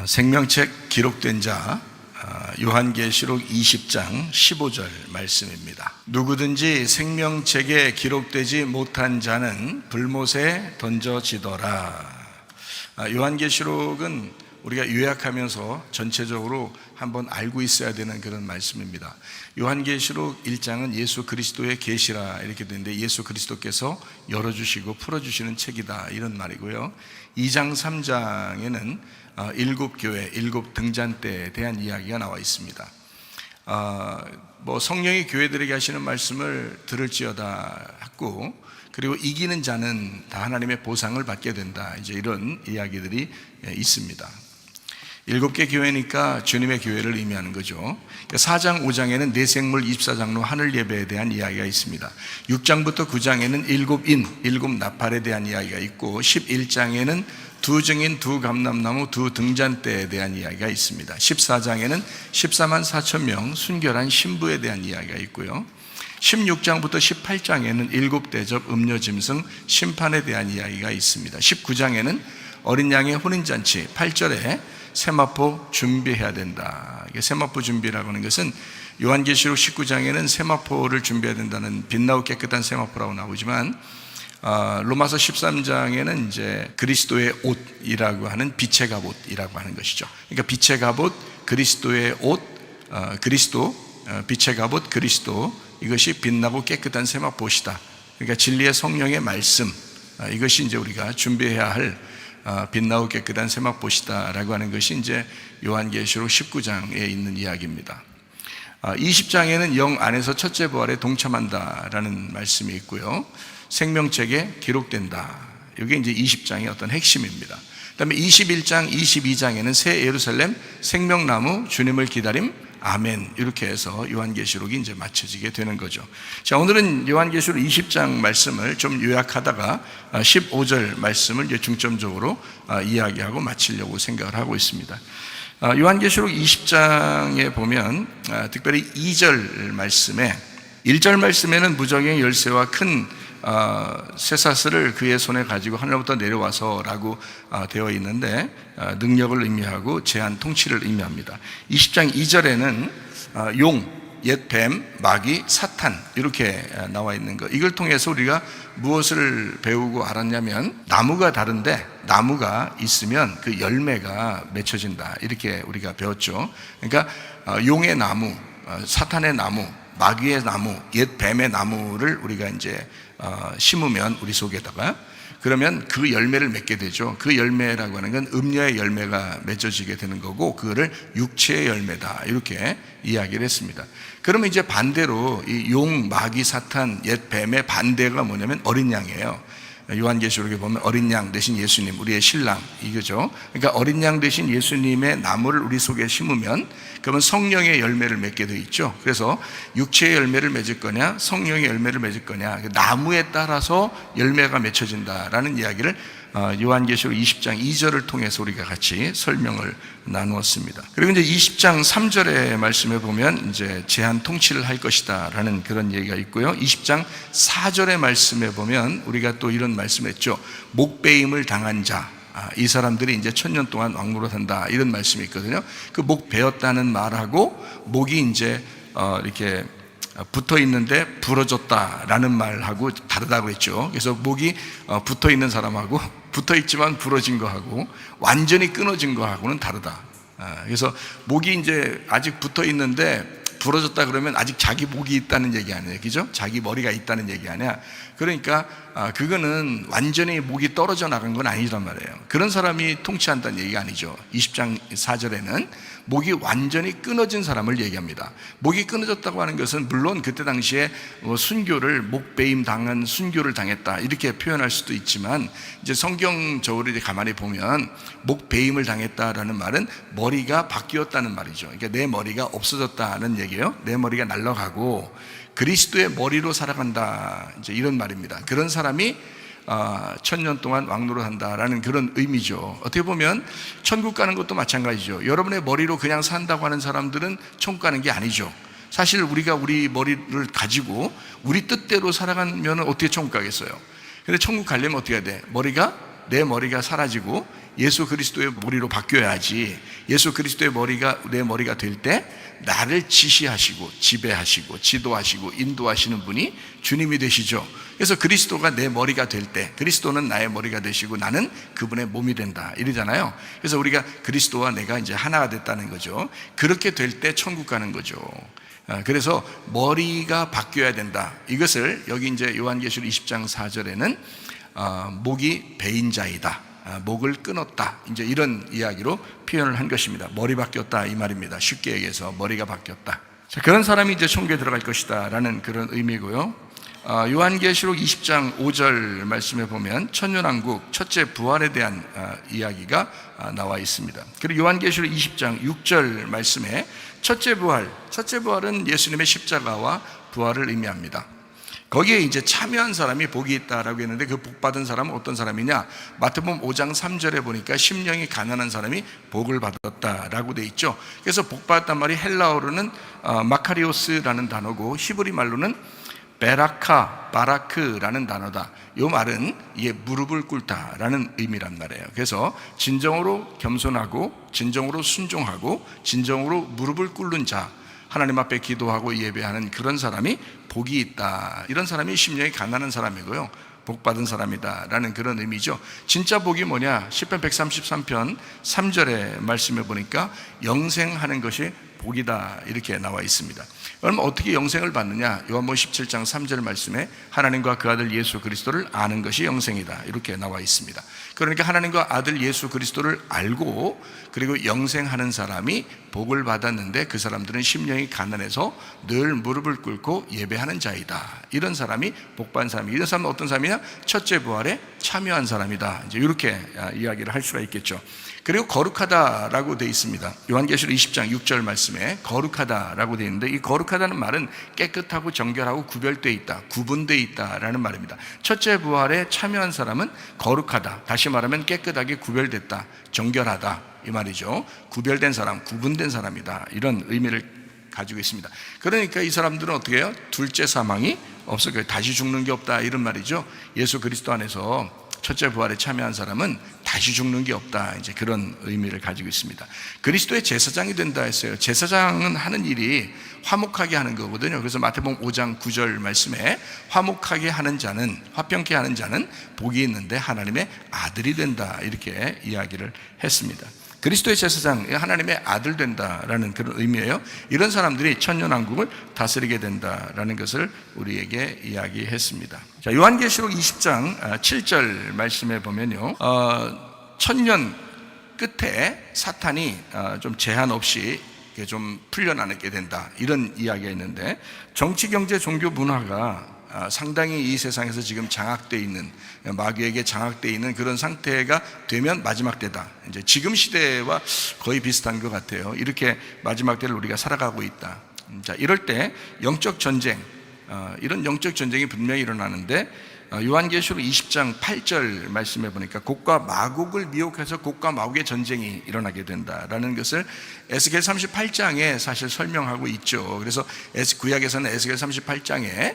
생명책 기록된 자 요한계시록 20장 15절 말씀입니다. 누구든지 생명책에 기록되지 못한 자는 불못에 던져지더라. 요한계시록은 우리가 요약하면서 전체적으로 한번 알고 있어야 되는 그런 말씀입니다. 요한계시록 1장은 예수 그리스도의 계시라 이렇게 되는데, 예수 그리스도께서 열어주시고 풀어주시는 책이다 이런 말이고요. 2장 3장에는 일곱 교회, 일곱 등잔대에 대한 이야기가 나와 있습니다. 성령이 교회들에게 하시는 말씀을 들을지어다 했고, 그리고 이기는 자는 다 하나님의 보상을 받게 된다, 이제 이런 이야기들이 있습니다. 일곱 개 교회니까 주님의 교회를 의미하는 거죠. 4장 5장에는 내생물 24장로 하늘 예배에 대한 이야기가 있습니다. 6장부터 9장에는 일곱 인, 일곱 나팔에 대한 이야기가 있고, 11장에는 두 증인, 두 감람나무, 두 등잔대에 대한 이야기가 있습니다. 14장에는 14만 4천 명 순결한 신부에 대한 이야기가 있고요. 16장부터 18장에는 일곱 대접 음료짐승 심판에 대한 이야기가 있습니다. 19장에는 어린 양의 혼인잔치, 8절에 세마포 준비해야 된다. 세마포 준비라고 하는 것은 요한계시록 19장에는 세마포를 준비해야 된다는, 빛나고 깨끗한 세마포라고 나오지만, 로마서 13장에는 이제 그리스도의 옷이라고 하는 빛의 갑옷이라고 하는 것이죠. 그러니까 빛의 갑옷, 그리스도의 옷, 그리스도, 빛의 갑옷, 그리스도, 이것이 빛나고 깨끗한 세마포시다. 그러니까 진리의 성령의 말씀, 이것이 이제 우리가 준비해야 할 빛나고 깨끗한 세마포시다라고 하는 것이 이제 요한계시록 19장에 있는 이야기입니다. 20장에는 영 안에서 첫째 부활에 동참한다라는 말씀이 있고요. 생명책에 기록된다. 이게 이제 20장의 어떤 핵심입니다. 그다음에 21장, 22장에는 새 예루살렘, 생명나무, 주님을 기다림, 아멘, 이렇게 해서 요한계시록이 이제 맞춰지게 되는 거죠. 자, 오늘은 요한계시록 20장 말씀을 좀 요약하다가 15절 말씀을 이제 중점적으로 이야기하고 마치려고 생각을 하고 있습니다. 요한계시록 20장에 보면 특별히 2절 말씀에, 1절 말씀에는 무적의 열쇠와 큰 쇠사슬을 그의 손에 가지고 하늘로부터 내려와서 라고 되어 있는데, 능력을 의미하고 제한 통치를 의미합니다. 20장 2절에는 용, 옛 뱀, 마귀, 사탄 이렇게 나와 있는 것, 이걸 통해서 우리가 무엇을 배우고 알았냐면, 나무가 다른데 나무가 있으면 그 열매가 맺혀진다, 이렇게 우리가 배웠죠. 그러니까 용의 나무, 사탄의 나무, 마귀의 나무, 옛 뱀의 나무를 우리가 이제 심으면 우리 속에다가, 그러면 그 열매를 맺게 되죠. 그 열매라고 하는 건 음녀의 열매가 맺어지게 되는 거고, 그거를 육체의 열매다, 이렇게 이야기를 했습니다. 그러면 이제 반대로 이 용, 마귀, 사탄, 옛 뱀의 반대가 뭐냐면 어린 양이에요. 요한계시록에 보면 어린 양 대신 예수님, 우리의 신랑, 이거죠. 그러니까 어린 양 대신 예수님의 나무를 우리 속에 심으면, 그러면 성령의 열매를 맺게 되어 있죠. 그래서 육체의 열매를 맺을 거냐, 성령의 열매를 맺을 거냐, 나무에 따라서 열매가 맺혀진다라는 이야기를 요한계시록 20장 2절을 통해서 우리가 같이 설명을 나누었습니다. 그리고 이제 20장 3절의 말씀에 보면 이제 제한 통치를 할 것이다 라는 그런 얘기가 있고요. 20장 4절의 말씀에 보면 우리가 또 이런 말씀을 했죠. 목베임을 당한 자, 이 사람들이 이제 1000년 동안 왕노릇 한다, 이런 말씀이 있거든요. 그 목 베었다는 말하고 목이 이제 이렇게 붙어 있는데 부러졌다라는 말하고 다르다고 했죠. 그래서 목이 붙어 있는 사람하고 붙어 있지만 부러진 거하고 완전히 끊어진 거하고는 다르다. 그래서 목이 이제 아직 붙어 있는데 부러졌다 그러면 아직 자기 목이 있다는 얘기 아니에요, 그죠? 자기 머리가 있다는 얘기 아니야. 그러니까 그거는 완전히 목이 떨어져 나간 건 아니란 말이에요. 그런 사람이 통치한다는 얘기가 아니죠. 20장 4절에는 목이 완전히 끊어진 사람을 얘기합니다. 목이 끊어졌다고 하는 것은 물론 그때 당시에 순교를, 목베임 당한 순교를 당했다, 이렇게 표현할 수도 있지만, 이제 성경적으로 이제 가만히 보면 목베임을 당했다라는 말은 머리가 바뀌었다는 말이죠. 그러니까 내 머리가 없어졌다는 얘기예요. 내 머리가 날아가고 그리스도의 머리로 살아간다, 이제 이런 말입니다. 그런 사람이 1000년 동안 왕노릇 한다라는 그런 의미죠. 어떻게 보면 천국 가는 것도 마찬가지죠. 여러분의 머리로 그냥 산다고 하는 사람들은 천국 가는 게 아니죠. 사실 우리가 우리 머리를 가지고 우리 뜻대로 살아가면 어떻게 천국 가겠어요? 근데 천국 가려면 어떻게 해야 돼? 머리가 내 머리가 사라지고 예수 그리스도의 머리로 바뀌어야지, 예수 그리스도의 머리가 내 머리가 될 때 나를 지시하시고 지배하시고 지도하시고 인도하시는 분이 주님이 되시죠. 그래서 그리스도가 내 머리가 될 때 그리스도는 나의 머리가 되시고 나는 그분의 몸이 된다 이러잖아요. 그래서 우리가 그리스도와 내가 이제 하나가 됐다는 거죠. 그렇게 될 때 천국 가는 거죠. 그래서 머리가 바뀌어야 된다. 이것을 여기 이제 요한계시록 20장 4절에는 목이 베인 자이다, 목을 끊었다, 이제 이런 이야기로 표현을 한 것입니다. 머리 바뀌었다 이 말입니다. 쉽게 얘기해서 머리가 바뀌었다. 자, 그런 사람이 이제 천국에 들어갈 것이다 라는 그런 의미고요. 요한계시록 20장 5절 말씀에 보면 천년왕국 첫째 부활에 대한 이야기가 나와 있습니다. 그리고 요한계시록 20장 6절 말씀에 첫째 부활은 예수님의 십자가와 부활을 의미합니다. 거기에 이제 참여한 사람이 복이 있다라고 했는데 그 복 받은 사람은 어떤 사람이냐? 마태복음 5장 3절에 보니까 심령이 가난한 사람이 복을 받았다라고 돼 있죠. 그래서 복 받았단 말이 헬라어로는 마카리오스라는 단어고 히브리 말로는 바라크라는 단어다. 이 말은 이게 무릎을 꿇다라는 의미란 말이에요. 그래서 진정으로 겸손하고 진정으로 순종하고 진정으로 무릎을 꿇는 자, 하나님 앞에 기도하고 예배하는 그런 사람이 복이 있다. 이런 사람이 심령이 가난한 사람이고요, 복받은 사람이다 라는 그런 의미죠. 진짜 복이 뭐냐? 시편 133편 3절의 말씀에 보니까 영생하는 것이 복이다 이렇게 나와 있습니다. 그럼 어떻게 영생을 받느냐? 요한복음 17장 3절 말씀에 하나님과 그 아들 예수 그리스도를 아는 것이 영생이다 이렇게 나와 있습니다. 그러니까 하나님과 아들 예수 그리스도를 알고 그리고 영생하는 사람이 복을 받았는데 그 사람들은 심령이 가난해서 늘 무릎을 꿇고 예배하는 자이다. 이런 사람이 복받은 사람이, 이런 사람은 어떤 사람이냐? 첫째 부활에 참여한 사람이다. 이제 이렇게 이야기를 할 수가 있겠죠. 그리고 거룩하다라고 되어 있습니다. 요한계시록 20장 6절 말씀에 거룩하다라고 되어 있는데 이 거룩하다는 말은 깨끗하고 정결하고 구별되어 있다, 구분되어 있다라는 말입니다. 첫째 부활에 참여한 사람은 거룩하다, 다시 말하면 깨끗하게 구별됐다, 정결하다 이 말이죠. 구별된 사람, 구분된 사람이다 이런 의미를 가지고 있습니다. 그러니까 이 사람들은 어떻게 해요? 둘째 사망이 없어, 다시 죽는 게 없다 이런 말이죠. 예수 그리스도 안에서 첫째 부활에 참여한 사람은 다시 죽는 게 없다, 이제 그런 의미를 가지고 있습니다. 그리스도의 제사장이 된다 했어요. 제사장은 하는 일이 화목하게 하는 거거든요. 그래서 마태복음 5장 9절 말씀에 화목하게 하는 자는, 화평케 하는 자는 복이 있는데 하나님의 아들이 된다 이렇게 이야기를 했습니다. 그리스도의 제사장, 하나님의 아들 된다라는 그런 의미예요. 이런 사람들이 천년왕국을 다스리게 된다라는 것을 우리에게 이야기했습니다. 자, 요한계시록 20장 7절 말씀에 보면요, 천년 끝에 사탄이 좀 제한 없이 좀 풀려나게 된다 이런 이야기가 있는데, 정치, 경제, 종교, 문화가 상당히 이 세상에서 지금 장악되어 있는, 마귀에게 장악되어 있는 그런 상태가 되면 마지막 때다. 이제 지금 시대와 거의 비슷한 것 같아요. 이렇게 마지막 때를 우리가 살아가고 있다. 자, 이럴 때 영적 전쟁, 이런 영적 전쟁이 분명히 일어나는데, 요한계시록 20장 8절 말씀해 보니까 곡과 마곡을 미혹해서 곡과 마곡의 전쟁이 일어나게 된다라는 것을 에스겔 38장에 사실 설명하고 있죠. 그래서 구약에서는 에스겔 38장에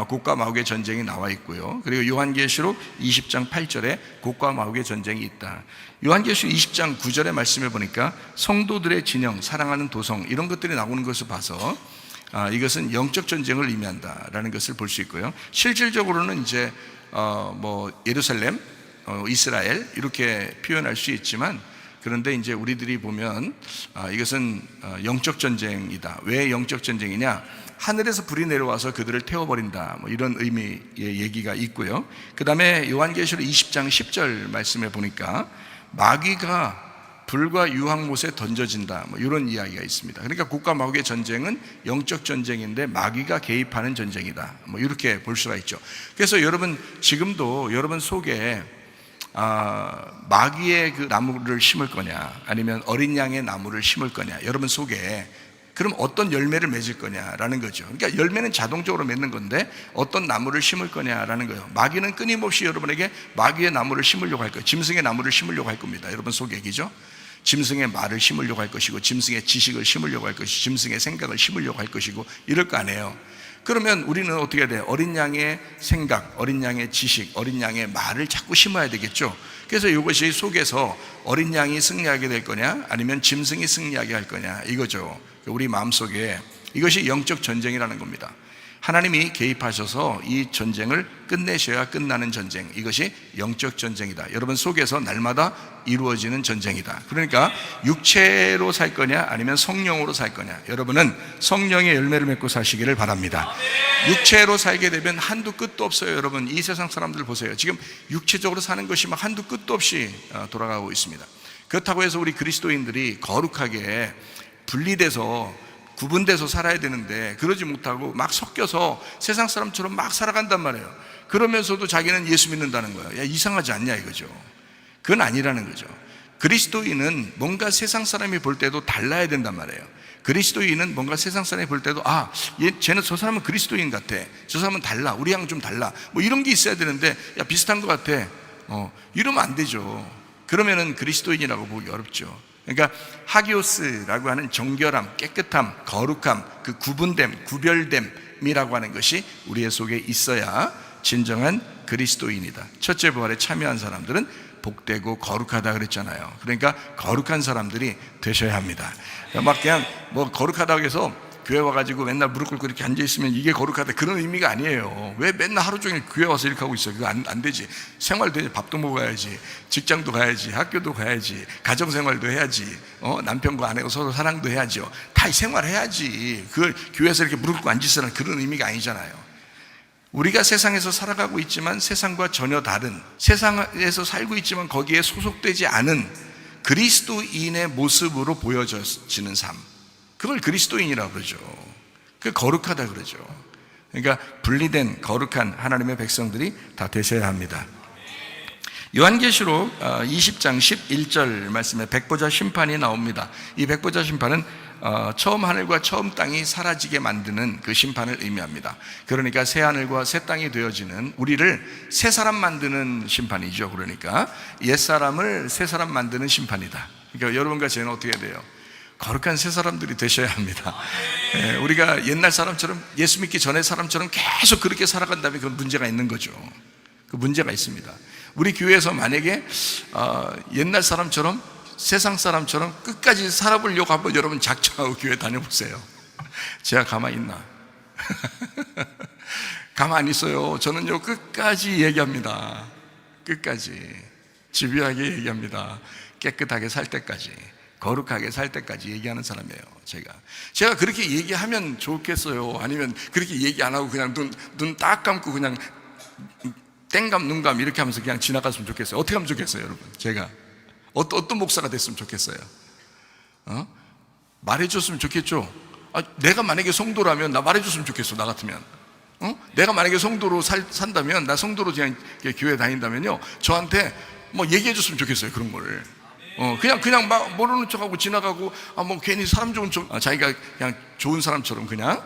곡과 마곡의 전쟁이 나와 있고요. 그리고 요한계시록 20장 8절에 곡과 마곡의 전쟁이 있다. 요한계시록 20장 9절의 말씀해 보니까 성도들의 진영, 사랑하는 도성, 이런 것들이 나오는 것을 봐서 이것은 영적 전쟁을 의미한다라는 것을 볼 수 있고요. 실질적으로는 이제 예루살렘, 이스라엘 이렇게 표현할 수 있지만, 그런데 이제 우리들이 보면 이것은 영적 전쟁이다. 왜 영적 전쟁이냐? 하늘에서 불이 내려와서 그들을 태워버린다, 이런 의미의 얘기가 있고요. 그 다음에 요한계시록 20장 10절 말씀에 보니까 마귀가 불과 유황못에 던져진다, 이런 이야기가 있습니다. 그러니까 곡과 마곡의 전쟁은 영적 전쟁인데 마귀가 개입하는 전쟁이다, 이렇게 볼 수가 있죠. 그래서 여러분 지금도 여러분 속에 마귀의 그 나무를 심을 거냐 아니면 어린 양의 나무를 심을 거냐, 여러분 속에 그럼 어떤 열매를 맺을 거냐라는 거죠. 그러니까 열매는 자동적으로 맺는 건데 어떤 나무를 심을 거냐라는 거예요. 마귀는 끊임없이 여러분에게 마귀의 나무를 심으려고 할 거예요. 짐승의 나무를 심으려고 할 겁니다. 여러분 속에, 그죠? 짐승의 말을 심으려고 할 것이고, 짐승의 지식을 심으려고 할 것이고, 짐승의 생각을 심으려고 할 것이고, 이럴 거 아니에요. 그러면 우리는 어떻게 해야 돼요? 어린 양의 생각, 어린 양의 지식, 어린 양의 말을 자꾸 심어야 되겠죠. 그래서 이것이 속에서 어린 양이 승리하게 될 거냐, 아니면 짐승이 승리하게 할 거냐, 이거죠. 우리 마음속에 이것이 영적 전쟁이라는 겁니다. 하나님이 개입하셔서 이 전쟁을 끝내셔야 끝나는 전쟁, 이것이 영적 전쟁이다. 여러분 속에서 날마다 이루어지는 전쟁이다. 그러니까 육체로 살 거냐 아니면 성령으로 살 거냐, 여러분은 성령의 열매를 맺고 사시기를 바랍니다. 육체로 살게 되면 한두 끝도 없어요. 여러분 이 세상 사람들 보세요. 지금 육체적으로 사는 것이 막 한두 끝도 없이 돌아가고 있습니다. 그렇다고 해서 우리 그리스도인들이 거룩하게 분리돼서 구분돼서 살아야 되는데 그러지 못하고 막 섞여서 세상 사람처럼 막 살아간단 말이에요. 그러면서도 자기는 예수 믿는다는 거예요. 야, 이상하지 않냐 이거죠. 그건 아니라는 거죠. 그리스도인은 뭔가 세상 사람이 볼 때도 달라야 된단 말이에요. 그리스도인은 뭔가 세상 사람이 볼 때도 쟤는 저 사람은 그리스도인 같아, 저 사람은 달라, 우리랑 좀 달라, 뭐 이런 게 있어야 되는데 야 비슷한 것 같아, 이러면 안 되죠. 그러면은 그리스도인이라고 보기 어렵죠. 그러니까 하기오스라고 하는 정결함, 깨끗함, 거룩함, 그 구분됨, 구별됨이라고 하는 것이 우리의 속에 있어야 진정한 그리스도인이다. 첫째 부활에 참여한 사람들은 복되고 거룩하다 그랬잖아요. 그러니까 거룩한 사람들이 되셔야 합니다. 막 그냥 뭐 거룩하다고 해서 교회 와가지고 맨날 무릎 꿇고 이렇게 앉아있으면 이게 거룩하다, 그런 의미가 아니에요. 왜 맨날 하루 종일 교회 와서 이렇게 하고 있어요? 그거 안 되지. 생활도 해야지. 밥도 먹어야지, 직장도 가야지, 학교도 가야지, 가정생활도 해야지, 남편과 아내가 서로 사랑도 해야죠. 다 생활해야지. 그걸 교회에서 이렇게 무릎 꿇고 앉으시라는 그런 의미가 아니잖아요. 우리가 세상에서 살아가고 있지만 세상과 전혀 다른, 세상에서 살고 있지만 거기에 소속되지 않은 그리스도인의 모습으로 보여지는 삶, 그걸 그리스도인이라고 그러죠. 그 거룩하다 그러죠. 그러니까 분리된 거룩한 하나님의 백성들이 다 되셔야 합니다. 요한계시록 20장 11절 말씀에 백보자 심판이 나옵니다. 이 백보자 심판은 처음 하늘과 처음 땅이 사라지게 만드는 그 심판을 의미합니다. 그러니까 새 하늘과 새 땅이 되어지는, 우리를 새 사람 만드는 심판이죠. 그러니까 옛 사람을 새 사람 만드는 심판이다. 그러니까 여러분과 저는 어떻게 해야 돼요? 거룩한 새 사람들이 되셔야 합니다. 우리가 옛날 사람처럼, 예수 믿기 전에 사람처럼 계속 그렇게 살아간다면 그건 문제가 있는 거죠. 그 문제가 있습니다. 우리 교회에서 만약에 옛날 사람처럼, 세상 사람처럼 끝까지 살아보려고 한번 여러분 작정하고 교회 다녀보세요. 제가 가만히 있나? 가만히 있어요. 저는요 끝까지 얘기합니다. 끝까지 집요하게 얘기합니다. 깨끗하게 살 때까지, 거룩하게 살 때까지 얘기하는 사람이에요. 제가 그렇게 얘기하면 좋겠어요? 아니면 그렇게 얘기 안 하고 그냥 눈 딱 감고 그냥 땡감 눈감 이렇게 하면서 그냥 지나갔으면 좋겠어요? 어떻게 하면 좋겠어요, 여러분? 제가 어떤 목사가 됐으면 좋겠어요? 말해줬으면 좋겠죠? 내가 만약에 성도라면 나 말해줬으면 좋겠어. 나 같으면 내가 만약에 성도로 산다면, 나 성도로 그냥 교회 다닌다면요, 저한테 뭐 얘기해줬으면 좋겠어요. 그런 거를 그냥 막 모르는 척하고 지나가고, 뭐 괜히 사람 좋은 척, 자기가 그냥 좋은 사람처럼 그냥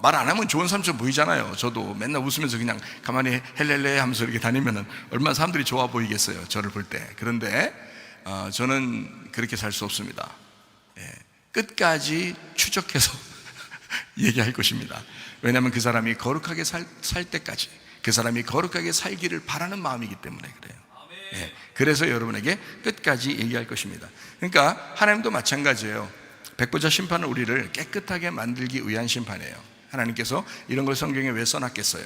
말 안 하면 좋은 사람처럼 보이잖아요. 저도 맨날 웃으면서 그냥 가만히 헬렐레 하면서 이렇게 다니면은 얼마나 사람들이 좋아 보이겠어요, 저를 볼 때. 그런데 저는 그렇게 살 수 없습니다. 끝까지 추적해서 얘기할 것입니다. 왜냐하면 그 사람이 거룩하게 살 때까지, 그 사람이 거룩하게 살기를 바라는 마음이기 때문에 그래요. 그래서 여러분에게 끝까지 얘기할 것입니다. 그러니까 하나님도 마찬가지예요. 백보자 심판은 우리를 깨끗하게 만들기 위한 심판이에요. 하나님께서 이런 걸 성경에 왜 써놨겠어요?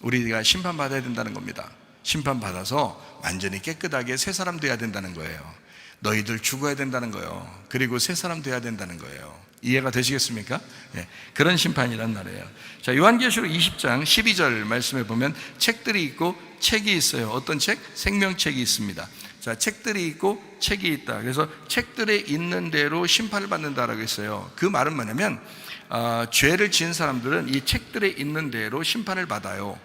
우리가 심판받아야 된다는 겁니다. 심판받아서 완전히 깨끗하게 새 사람 돼야 된다는 거예요. 너희들 죽어야 된다는 거예요. 그리고 새 사람 돼야 된다는 거예요. 이해가 되시겠습니까? 그런 심판이란 말이에요. 자, 요한계시록 20장 12절 말씀에 보면 책들이 있고 책이 있어요. 어떤 책? 생명책이 있습니다. 자, 책들이 있고 책이 있다. 그래서 책들에 있는 대로 심판을 받는다라고 했어요. 그 말은 뭐냐면 죄를 지은 사람들은 이 책들에 있는 대로 심판을 받아요.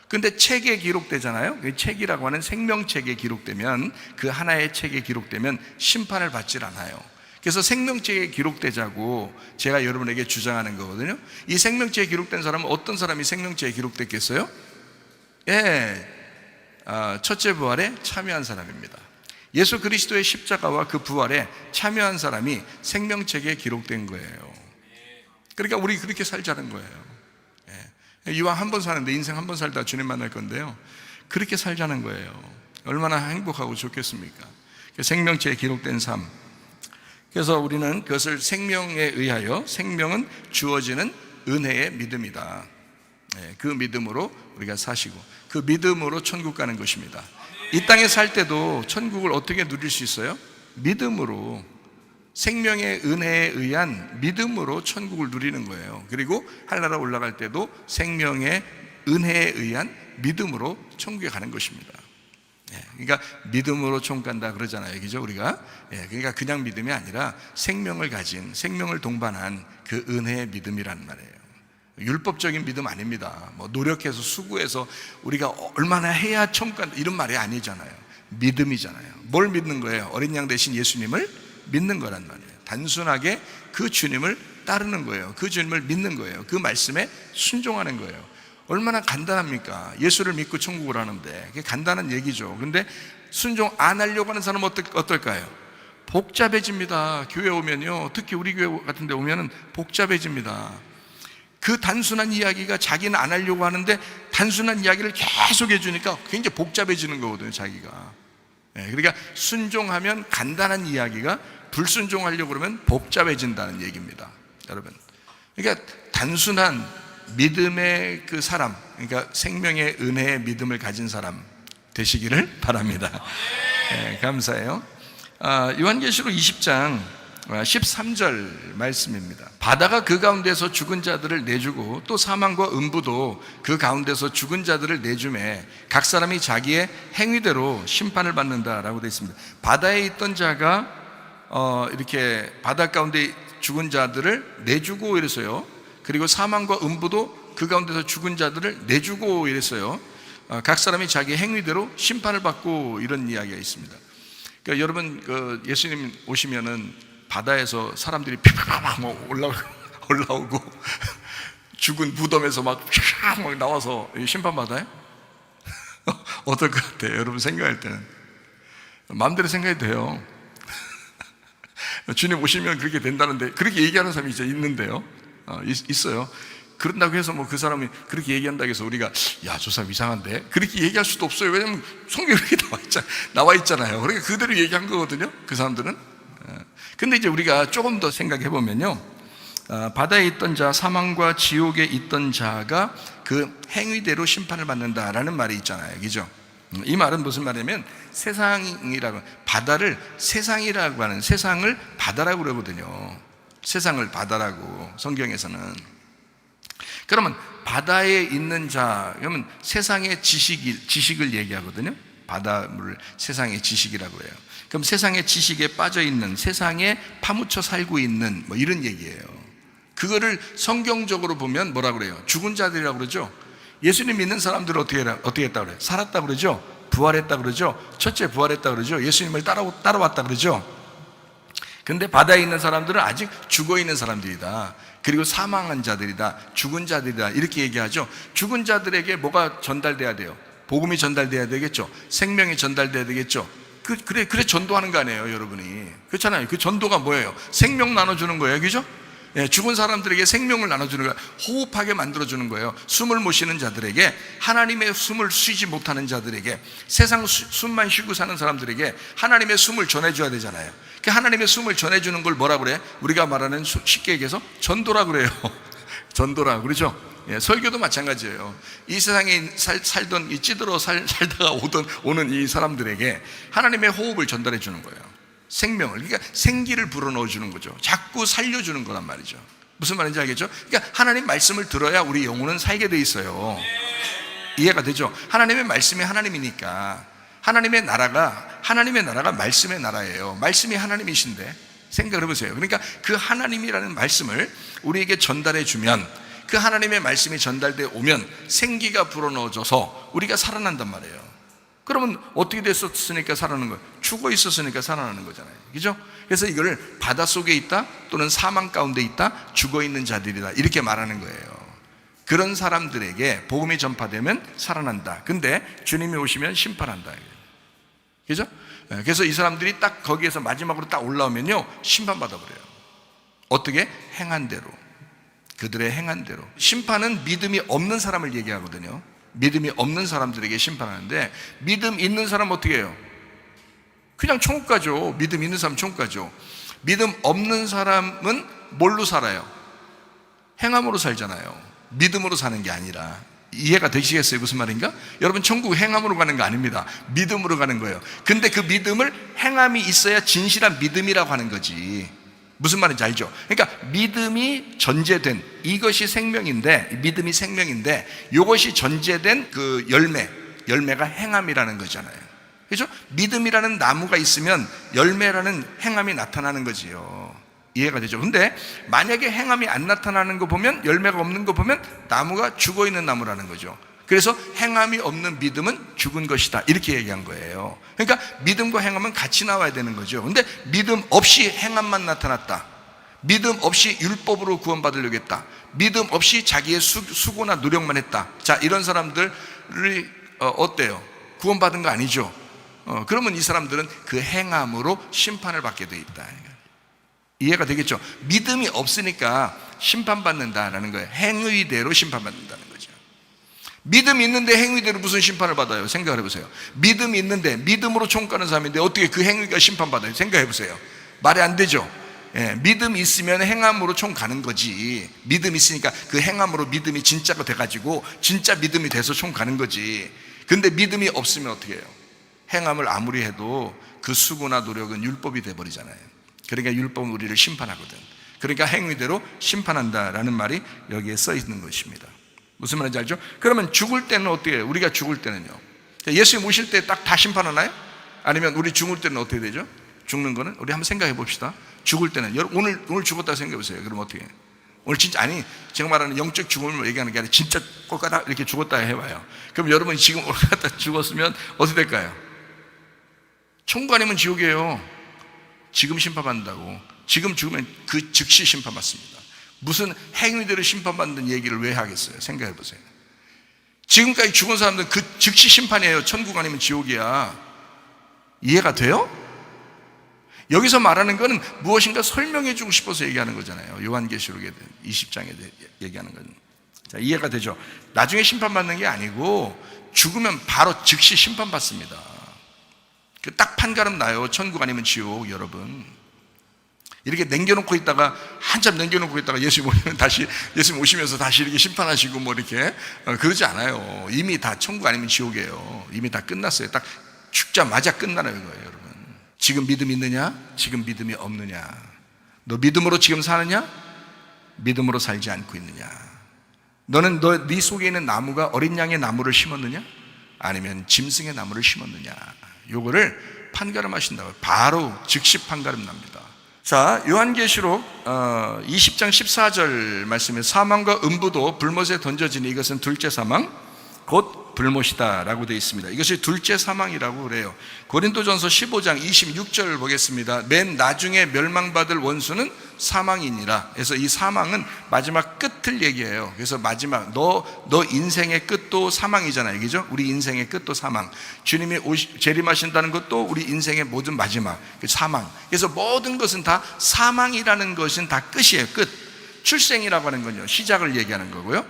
근데 책에 기록되잖아요. 그 책이라고 하는 생명책에 기록되면, 그 하나의 책에 기록되면 심판을 받질 않아요. 그래서 생명책에 기록되자고 제가 여러분에게 주장하는 거거든요. 이 생명책에 기록된 사람은 어떤 사람이 생명책에 기록됐겠어요? 첫째 부활에 참여한 사람입니다. 예수 그리스도의 십자가와 그 부활에 참여한 사람이 생명책에 기록된 거예요. 그러니까 우리 그렇게 살자는 거예요. 이왕 한 번 사는데 인생 한 번 살다 주님 만날 건데요, 그렇게 살자는 거예요. 얼마나 행복하고 좋겠습니까? 생명체에 기록된 삶. 그래서 우리는 그것을 생명에 의하여, 생명은 주어지는 은혜의 믿음이다. 그 믿음으로 우리가 사시고 그 믿음으로 천국 가는 것입니다. 이 땅에 살 때도 천국을 어떻게 누릴 수 있어요? 믿음으로, 생명의 은혜에 의한 믿음으로 천국을 누리는 거예요. 그리고 하늘나라 올라갈 때도 생명의 은혜에 의한 믿음으로 천국에 가는 것입니다. 그러니까 믿음으로 천국 간다 그러잖아요, 그죠? 우리가. 그러니까 그냥 믿음이 아니라 생명을 가진, 생명을 동반한 그 은혜의 믿음이란 말이에요. 율법적인 믿음 아닙니다. 뭐 노력해서 수고해서 우리가 얼마나 해야 천국 간다 이런 말이 아니잖아요. 믿음이잖아요. 뭘 믿는 거예요? 어린 양 대신 예수님을 믿는 거란 말이에요. 단순하게 그 주님을 따르는 거예요. 그 주님을 믿는 거예요. 그 말씀에 순종하는 거예요. 얼마나 간단합니까? 예수를 믿고 천국을 하는데 그게 간단한 얘기죠. 근데 순종 안 하려고 하는 사람은 어떨까요? 복잡해집니다. 교회 오면요, 특히 우리 교회 같은 데 오면은 복잡해집니다. 그 단순한 이야기가 자기는 안 하려고 하는데 단순한 이야기를 계속 해주니까 굉장히 복잡해지는 거거든요, 자기가. 그러니까 순종하면 간단한 이야기가 불순종하려고 그러면 복잡해진다는 얘기입니다, 여러분. 그러니까 단순한 믿음의 그 사람, 그러니까 생명의 은혜의 믿음을 가진 사람 되시기를 바랍니다. 감사해요. 요한계시록 20장 13절 말씀입니다. 바다가 그 가운데서 죽은 자들을 내주고 또 사망과 음부도 그 가운데서 죽은 자들을 내주매 각 사람이 자기의 행위대로 심판을 받는다라고 되어 있습니다. 바다에 있던 자가 이렇게 바다 가운데 죽은 자들을 내주고 이랬어요. 그리고 사망과 음부도 그 가운데서 죽은 자들을 내주고 이랬어요. 각 사람이 자기 행위대로 심판을 받고, 이런 이야기가 있습니다. 그러니까 여러분, 예수님 오시면은 바다에서 사람들이 막 올라오고 죽은 무덤에서 막 나와서 심판받아요? 어떨 것 같아요? 여러분 생각할 때는 마음대로 생각해도 돼요. 주님 오시면 그렇게 된다는데, 그렇게 얘기하는 사람이 이제 있는데요, 있어요. 그런다고 해서 뭐 그 사람이 그렇게 얘기한다고 해서 우리가 야, 저 사람 이상한데, 그렇게 얘기할 수도 없어요. 왜냐면 성경에 그렇게 나와 있잖아요. 그러니까 그대로 얘기한 거거든요, 그 사람들은. 근데 이제 우리가 조금 더 생각해 보면요, 바다에 있던 자, 사망과 지옥에 있던 자가 그 행위대로 심판을 받는다라는 말이 있잖아요, 그죠? 이 말은 무슨 말이냐면, 세상이라고, 바다를 세상이라고 하는, 세상을 바다라고 그러거든요. 세상을 바다라고 성경에서는. 그러면 바다에 있는 자, 그러면 세상의 지식을 얘기하거든요. 바닷물을 세상의 지식이라고 해요. 그럼 세상의 지식에 빠져 있는, 세상에 파묻혀 살고 있는, 뭐 이런 얘기예요. 그거를 성경적으로 보면 뭐라고 그래요? 죽은 자들이라고 그러죠. 예수님 믿는 사람들은 어떻게 했다고 그래요? 살았다고 그러죠. 부활했다고 그러죠. 첫째 부활했다고 그러죠. 예수님을 따라왔다고 그러죠. 근데 바다에 있는 사람들은 아직 죽어 있는 사람들이다. 그리고 사망한 자들이다. 죽은 자들이다. 이렇게 얘기하죠. 죽은 자들에게 뭐가 전달돼야 돼요? 복음이 전달돼야 되겠죠. 생명이 전달돼야 되겠죠. 그래 전도하는 거 아니에요, 여러분이. 그렇잖아요. 그 전도가 뭐예요? 생명 나눠주는 거예요, 그죠? 죽은 사람들에게 생명을 나눠주는 거예요. 호흡하게 만들어주는 거예요. 숨을 못 쉬는 자들에게, 하나님의 숨을 쉬지 못하는 자들에게, 세상 숨만 쉬고 사는 사람들에게 하나님의 숨을 전해줘야 되잖아요. 그 하나님의 숨을 전해주는 걸 뭐라 그래? 우리가 말하는, 쉽게 얘기해서 전도라 그래요. 전도라 그러죠. 설교도 마찬가지예요. 이 세상에 살던, 이 찌들어 살다가 오는 이 사람들에게 하나님의 호흡을 전달해 주는 거예요. 생명을, 그러니까 생기를 불어넣어 주는 거죠. 자꾸 살려주는 거란 말이죠. 무슨 말인지 알겠죠? 그러니까 하나님 말씀을 들어야 우리 영혼은 살게 돼 있어요. 이해가 되죠? 하나님의 말씀이 하나님이니까. 하나님의 나라가 말씀의 나라예요. 말씀이 하나님이신데, 생각을 해보세요. 그러니까 그 하나님이라는 말씀을 우리에게 전달해 주면, 그 하나님의 말씀이 전달되어 오면 생기가 불어넣어져서 우리가 살아난단 말이에요. 그러면 어떻게 됐었으니까 살아나는 거예요? 죽어 있었으니까 살아나는 거잖아요, 그죠? 그래서 이걸 바닷속에 있다, 또는 사망 가운데 있다, 죽어 있는 자들이다, 이렇게 말하는 거예요. 그런 사람들에게 복음이 전파되면 살아난다. 근데 주님이 오시면 심판한다, 그죠? 그래서 이 사람들이 딱 거기에서 마지막으로 딱 올라오면요, 심판받아 버려요. 어떻게? 행한 대로. 그들의 행한 대로. 심판은 믿음이 없는 사람을 얘기하거든요. 믿음이 없는 사람들에게 심판하는데, 믿음 있는 사람 어떻게 해요? 그냥 천국 가죠. 믿음 있는 사람 천국 가죠. 믿음 없는 사람은 뭘로 살아요? 행함으로 살잖아요. 믿음으로 사는 게 아니라. 이해가 되시겠어요? 무슨 말인가? 여러분, 천국 행함으로 가는 거 아닙니다. 믿음으로 가는 거예요. 근데 그 믿음을 행함이 있어야 진실한 믿음이라고 하는 거지. 무슨 말인지 알죠? 그러니까 믿음이 전제된, 이것이 생명인데, 믿음이 생명인데, 이것이 전제된 그 열매가 행함이라는 거잖아요. 그렇죠? 믿음이라는 나무가 있으면 열매라는 행함이 나타나는 거지요. 이해가 되죠? 근데 만약에 행함이 안 나타나는 거 보면, 열매가 없는 거 보면 나무가 죽어있는 나무라는 거죠. 그래서 행함이 없는 믿음은 죽은 것이다, 이렇게 얘기한 거예요. 그러니까 믿음과 행함은 같이 나와야 되는 거죠. 근데 믿음 없이 행함만 나타났다, 믿음 없이 율법으로 구원받으려고 했다, 믿음 없이 자기의 수고나 노력만 했다, 자, 이런 사람들이 어때요? 구원받은 거 아니죠? 그러면 이 사람들은 그 행함으로 심판을 받게 돼 있다. 이해가 되겠죠? 믿음이 없으니까 심판받는다라는 거예요. 행위대로 심판받는다는 거죠. 믿음이 있는데 행위대로 무슨 심판을 받아요? 생각을 해보세요. 믿음이 있는데, 믿음으로 총 가는 사람인데 어떻게 그 행위가 심판받아요? 생각해보세요. 말이 안 되죠? 예, 믿음이 있으면 행함으로 총 가는 거지. 믿음이 있으니까 그 행함으로 믿음이 진짜가 돼가지고 진짜 믿음이 돼서 총 가는 거지. 근데 믿음이 없으면 어떻게 해요? 행함을 아무리 해도 그 수고나 노력은 율법이 돼버리잖아요. 그러니까 율법은 우리를 심판하거든. 그러니까 행위대로 심판한다라는 말이 여기에 써 있는 것입니다. 무슨 말인지 알죠? 그러면 죽을 때는 어떻게 해요? 우리가 죽을 때는요, 예수님 오실 때 딱 다 심판하나요? 아니면 우리 죽을 때는 어떻게 되죠? 죽는 거는 우리 한번 생각해 봅시다. 죽을 때는, 오늘 죽었다고 생각해 보세요. 그럼 어떻게 해요? 오늘 진짜, 아니 제가 말하는 영적 죽음을 얘기하는 게 아니라 진짜 꼴까다 이렇게 죽었다 해봐요. 그럼 여러분이 지금 오늘 갖다 죽었으면 어떻게 될까요? 천국 아니면 지옥이에요. 지금 심판받는다고. 지금 죽으면 그 즉시 심판받습니다. 무슨 행위대로 심판받는 얘기를 왜 하겠어요? 생각해 보세요. 지금까지 죽은 사람들은 그 즉시 심판이에요. 천국 아니면 지옥이야. 이해가 돼요? 여기서 말하는 것은 무엇인가 설명해 주고 싶어서 얘기하는 거잖아요. 요한계시록에 20장에 얘기하는 건. 자, 이해가 되죠? 나중에 심판받는 게 아니고 죽으면 바로 즉시 심판받습니다. 딱 판가름 나요. 천국 아니면 지옥. 여러분, 이렇게 남겨놓고 있다가, 한참 남겨놓고 있다가 예수님 오시면 다시, 예수님 오시면서 다시 이렇게 심판하시고 뭐 이렇게 그러지 않아요. 이미 다 천국 아니면 지옥이에요. 이미 다 끝났어요. 딱 죽자마자 끝나는 거예요. 여러분, 지금 믿음 있느냐? 지금 믿음이 없느냐? 너 믿음으로 지금 사느냐? 믿음으로 살지 않고 있느냐? 너는 네 속에 있는 나무가 어린 양의 나무를 심었느냐? 아니면 짐승의 나무를 심었느냐? 요거를 판가름하신다고요. 바로 즉시 판가름 납니다. 자, 요한계시록 20장 14절 말씀에 사망과 음부도 불못에 던져지니 이것은 둘째 사망 곧 불못이다 라고 되어 있습니다. 이것이 둘째 사망이라고 그래요. 고린도전서 15장 26절 보겠습니다. 맨 나중에 멸망받을 원수는 사망이니라. 그래서 이 사망은 마지막 끝을 얘기해요. 그래서 마지막, 너 인생의 끝도 사망이잖아요. 그죠? 우리 인생의 끝도 사망. 주님이 재림하신다는 것도 우리 인생의 모든 마지막, 그 사망. 그래서 모든 것은 다, 사망이라는 것은 다 끝이에요. 끝. 출생이라고 하는 건요, 시작을 얘기하는 거고요.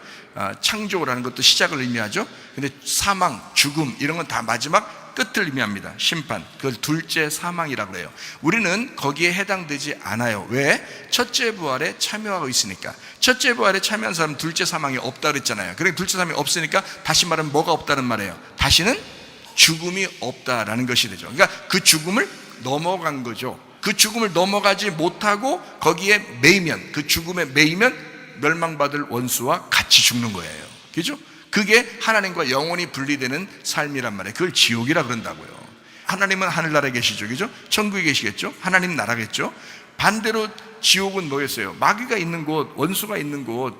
창조라는 것도 시작을 의미하죠. 근데 사망, 죽음, 이런 건 다 마지막 끝을 의미합니다. 심판, 그걸 둘째 사망이라고 해요. 우리는 거기에 해당되지 않아요. 왜? 첫째 부활에 참여하고 있으니까. 첫째 부활에 참여한 사람은 둘째 사망이 없다 그랬잖아요. 그러니까 둘째 사망이 없으니까 다시 말하면 뭐가 없다는 말이에요? 다시는 죽음이 없다라는 것이 되죠. 그러니까 그 죽음을 넘어간 거죠. 그 죽음을 넘어가지 못하고 거기에 매이면, 그 죽음에 매이면 멸망받을 원수와 같이 죽는 거예요. 그죠? 그게 하나님과 영원히 분리되는 삶이란 말이에요. 그걸 지옥이라 그런다고요. 하나님은 하늘나라에 계시죠. 그죠? 천국에 계시겠죠? 하나님 나라겠죠? 반대로 지옥은 뭐겠어요? 마귀가 있는 곳, 원수가 있는 곳,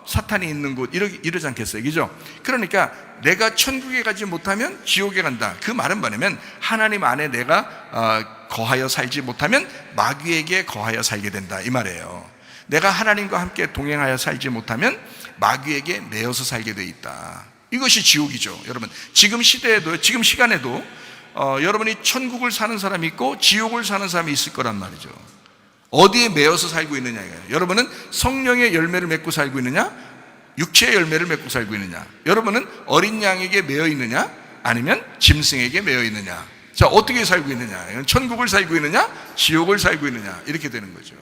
사탄이 있는 곳, 이러지 않겠어요? 그죠? 그러니까 내가 천국에 가지 못하면 지옥에 간다. 그 말은 뭐냐면, 하나님 안에 내가 거하여 살지 못하면 마귀에게 거하여 살게 된다, 이 말이에요. 내가 하나님과 함께 동행하여 살지 못하면 마귀에게 매여서 살게 돼 있다. 이것이 지옥이죠. 여러분, 지금 시대에도, 지금 시간에도 여러분이 천국을 사는 사람이 있고 지옥을 사는 사람이 있을 거란 말이죠. 어디에 매여서 살고 있느냐 이거예요. 여러분은 성령의 열매를 맺고 살고 있느냐, 육체의 열매를 맺고 살고 있느냐. 여러분은 어린 양에게 매여 있느냐, 아니면 짐승에게 매여 있느냐. 자, 어떻게 살고 있느냐? 천국을 살고 있느냐, 지옥을 살고 있느냐, 이렇게 되는 거죠.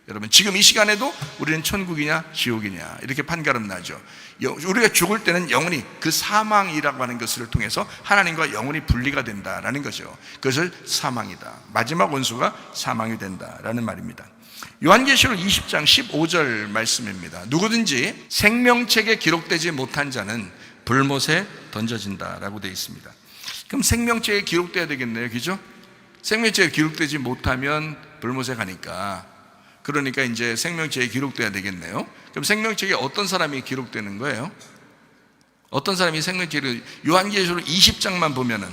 여러분, 지금 이 시간에도 우리는 천국이냐 지옥이냐 이렇게 판가름 나죠. 우리가 죽을 때는 영원히 그 사망이라고 하는 것을 통해서 하나님과 영원히 분리가 된다라는 거죠. 그것을 사망이다, 마지막 원수가 사망이 된다라는 말입니다. 요한계시록 20장 15절 말씀입니다. 누구든지 생명책에 기록되지 못한 자는 불못에 던져진다라고 되어 있습니다. 그럼 생명책에 기록돼야 되겠네요, 그죠? 생명책에 기록되지 못하면 불못에 가니까, 그러니까 이제 생명책에 기록돼야 되겠네요. 그럼 생명책에 어떤 사람이 기록되는 거예요? 어떤 사람이 생명책에, 요한계시록 20장만 보면은,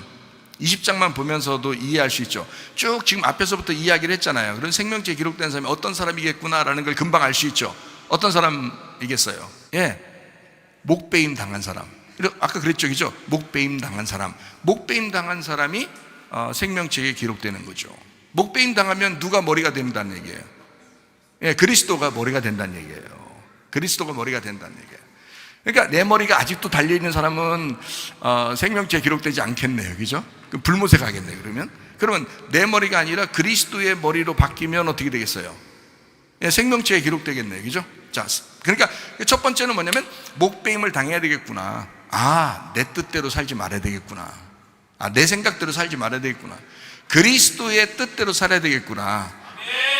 20장만 보면서도 이해할 수 있죠. 쭉 지금 앞에서부터 이야기를 했잖아요. 그런 생명책에 기록된 사람이 어떤 사람이겠구나라는 걸 금방 알 수 있죠. 어떤 사람이겠어요? 예, 목베임 당한 사람. 아까 그랬죠, 그죠? 목베임 당한 사람. 목베임 당한 사람이 생명책에 기록되는 거죠. 목베임 당하면 누가 머리가 된다는 얘기예요? 예, 그리스도가 머리가 된다는 얘기예요. 그리스도가 머리가 된다는 얘기예요. 그러니까 내 머리가 아직도 달려있는 사람은 생명책에 기록되지 않겠네요, 그죠? 불못에 가겠네요. 그러면 내 머리가 아니라 그리스도의 머리로 바뀌면 어떻게 되겠어요? 예, 생명책에 기록되겠네요, 그죠? 자, 그러니까 첫 번째는 뭐냐면 목베임을 당해야 되겠구나. 아, 내 뜻대로 살지 말아야 되겠구나. 아, 내 생각대로 살지 말아야 되겠구나. 그리스도의 뜻대로 살아야 되겠구나.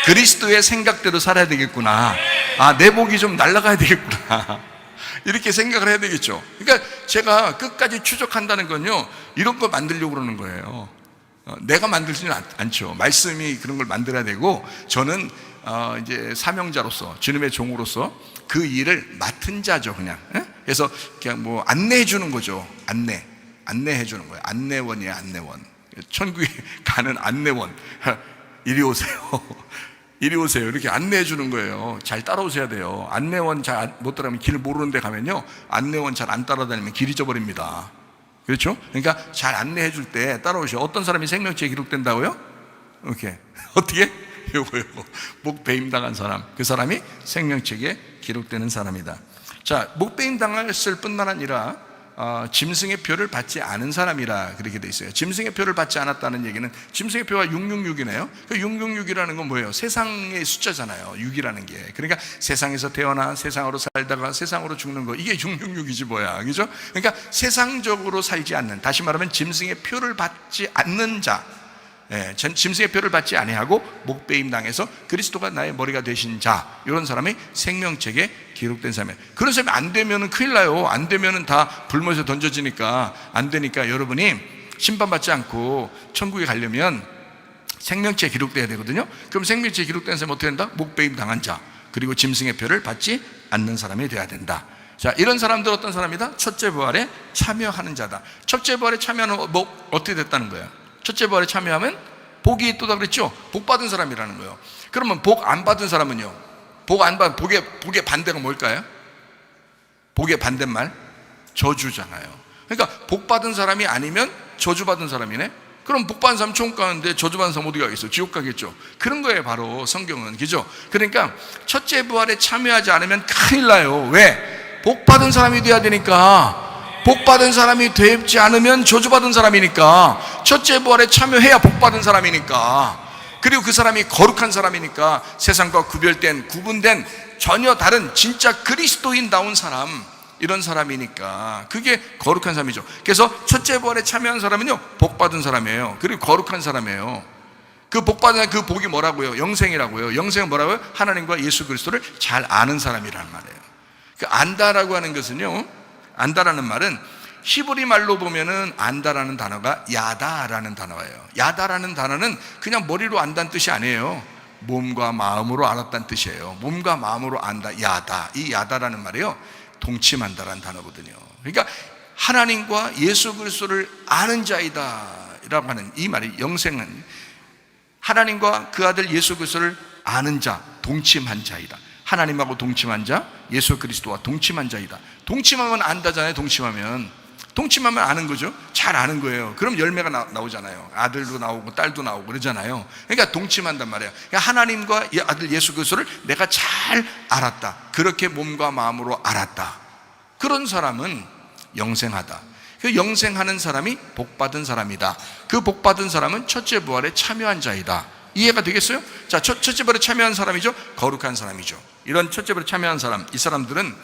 그리스도의 생각대로 살아야 되겠구나. 아, 내 복이 좀 날아가야 되겠구나. 이렇게 생각을 해야 되겠죠. 그러니까 제가 끝까지 추적한다는 건요, 이런 거 만들려고 그러는 거예요. 내가 만들지는 않죠. 말씀이 그런 걸 만들어야 되고, 저는 이제 사명자로서, 주님의 종으로서 그 일을 맡은 자죠, 그냥. 그래서 그냥 뭐 안내해 주는 거죠. 안내해 주는 거예요. 안내원이에요, 안내원. 천국에 가는 안내원. 이리 오세요. 이리 오세요. 이렇게 안내해 주는 거예요. 잘 따라오셔야 돼요. 안내원 잘 못 따라가면, 길 모르는 데 가면요, 안내원 잘 안 따라다니면 길 잊어버립니다. 그렇죠? 그러니까 잘 안내해 줄 때 따라오셔. 어떤 사람이 생명책에 기록된다고요? 이렇게. 어떻게? 요거. 목베임 당한 사람. 그 사람이 생명책에 기록되는 사람이다. 자, 목베임 당했을 뿐만 아니라 짐승의 표를 받지 않은 사람이라 그렇게 돼 있어요. 짐승의 표를 받지 않았다는 얘기는, 짐승의 표가 666이네요. 그 666이라는 건 뭐예요? 세상의 숫자잖아요, 6이라는 게. 그러니까 세상에서 태어나 세상으로 살다가 세상으로 죽는 거, 이게 666이지 뭐야, 그죠? 그러니까 세상적으로 살지 않는, 다시 말하면 짐승의 표를 받지 않는 자, 예, 짐승의 표를 받지 아니하고 목베임 당해서 그리스도가 나의 머리가 되신 자, 이런 사람이 생명책에 기록된 사람이에요. 그런 사람이 안 되면은 큰일 나요. 안 되면은 다 불못에 던져지니까 안 되니까, 여러분이 심판받지 않고 천국에 가려면 생명책에 기록돼야 되거든요. 그럼 생명책에 기록된 사람이 어떻게 된다? 목베임 당한 자, 그리고 짐승의 표를 받지 않는 사람이 돼야 된다. 자, 이런 사람들 어떤 사람이다? 첫째 부활에 참여하는 자다. 첫째 부활에 참여하는 뭐 어떻게 됐다는 거예요? 첫째 부활에 참여하면 복이 있도다 그랬죠? 복 받은 사람이라는 거예요. 그러면 복 안 받은 사람은요? 복의 반대가 뭘까요? 복의 반대말? 저주잖아요. 그러니까 복 받은 사람이 아니면 저주 받은 사람이네? 그럼 복 받은 사람 천국 가는데 저주 받은 사람 어디 가겠어요? 지옥 가겠죠. 그런 거예요, 바로 성경은. 그죠? 그러니까 첫째 부활에 참여하지 않으면 큰일 나요. 왜? 복 받은 사람이 돼야 되니까. 복 받은 사람이 되지 않으면 저주 받은 사람이니까. 첫째 부활에 참여해야 복 받은 사람이니까. 그리고 그 사람이 거룩한 사람이니까, 세상과 구분된 전혀 다른 진짜 그리스도인다운 사람, 이런 사람이니까 그게 거룩한 사람이죠. 그래서 첫째 부활에 참여한 사람은요, 복 받은 사람이에요. 그리고 거룩한 사람이에요. 그 복 받은 그 복이 뭐라고요? 영생이라고요. 영생은 뭐라고요? 하나님과 예수 그리스도를 잘 아는 사람이라는 말이에요. 그 안다라고 하는 것은요, 안다라는 말은 히브리 말로 보면은 안다라는 단어가 야다라는 단어예요. 야다라는 단어는 그냥 머리로 안다는 뜻이 아니에요. 몸과 마음으로 알았다는 뜻이에요. 몸과 마음으로 안다, 야다. 이 야다라는 말이요, 동침한다라는 단어거든요. 그러니까 하나님과 예수 그리스도를 아는 자이다 라고 하는 이 말이, 영생은 하나님과 그 아들 예수 그리스도를 아는 자, 동침한 자이다. 하나님하고 동침한 자, 예수 그리스도와 동침한 자이다. 동침하면 안다잖아요. 동침하면 동침하면 아는 거죠. 잘 아는 거예요. 그럼 열매가 나오잖아요. 아들도 나오고 딸도 나오고 그러잖아요. 그러니까 동침한단 말이에요. 그러니까 하나님과 아들 예수 그리스도를 내가 잘 알았다. 그렇게 몸과 마음으로 알았다. 그런 사람은 영생하다. 그 영생하는 사람이 복받은 사람이다. 그 복받은 사람은 첫째 부활에 참여한 자이다. 이해가 되겠어요? 자, 첫째 부활에 참여한 사람이죠. 거룩한 사람이죠. 이런 첫째 부활에 참여한 사람, 이 사람들은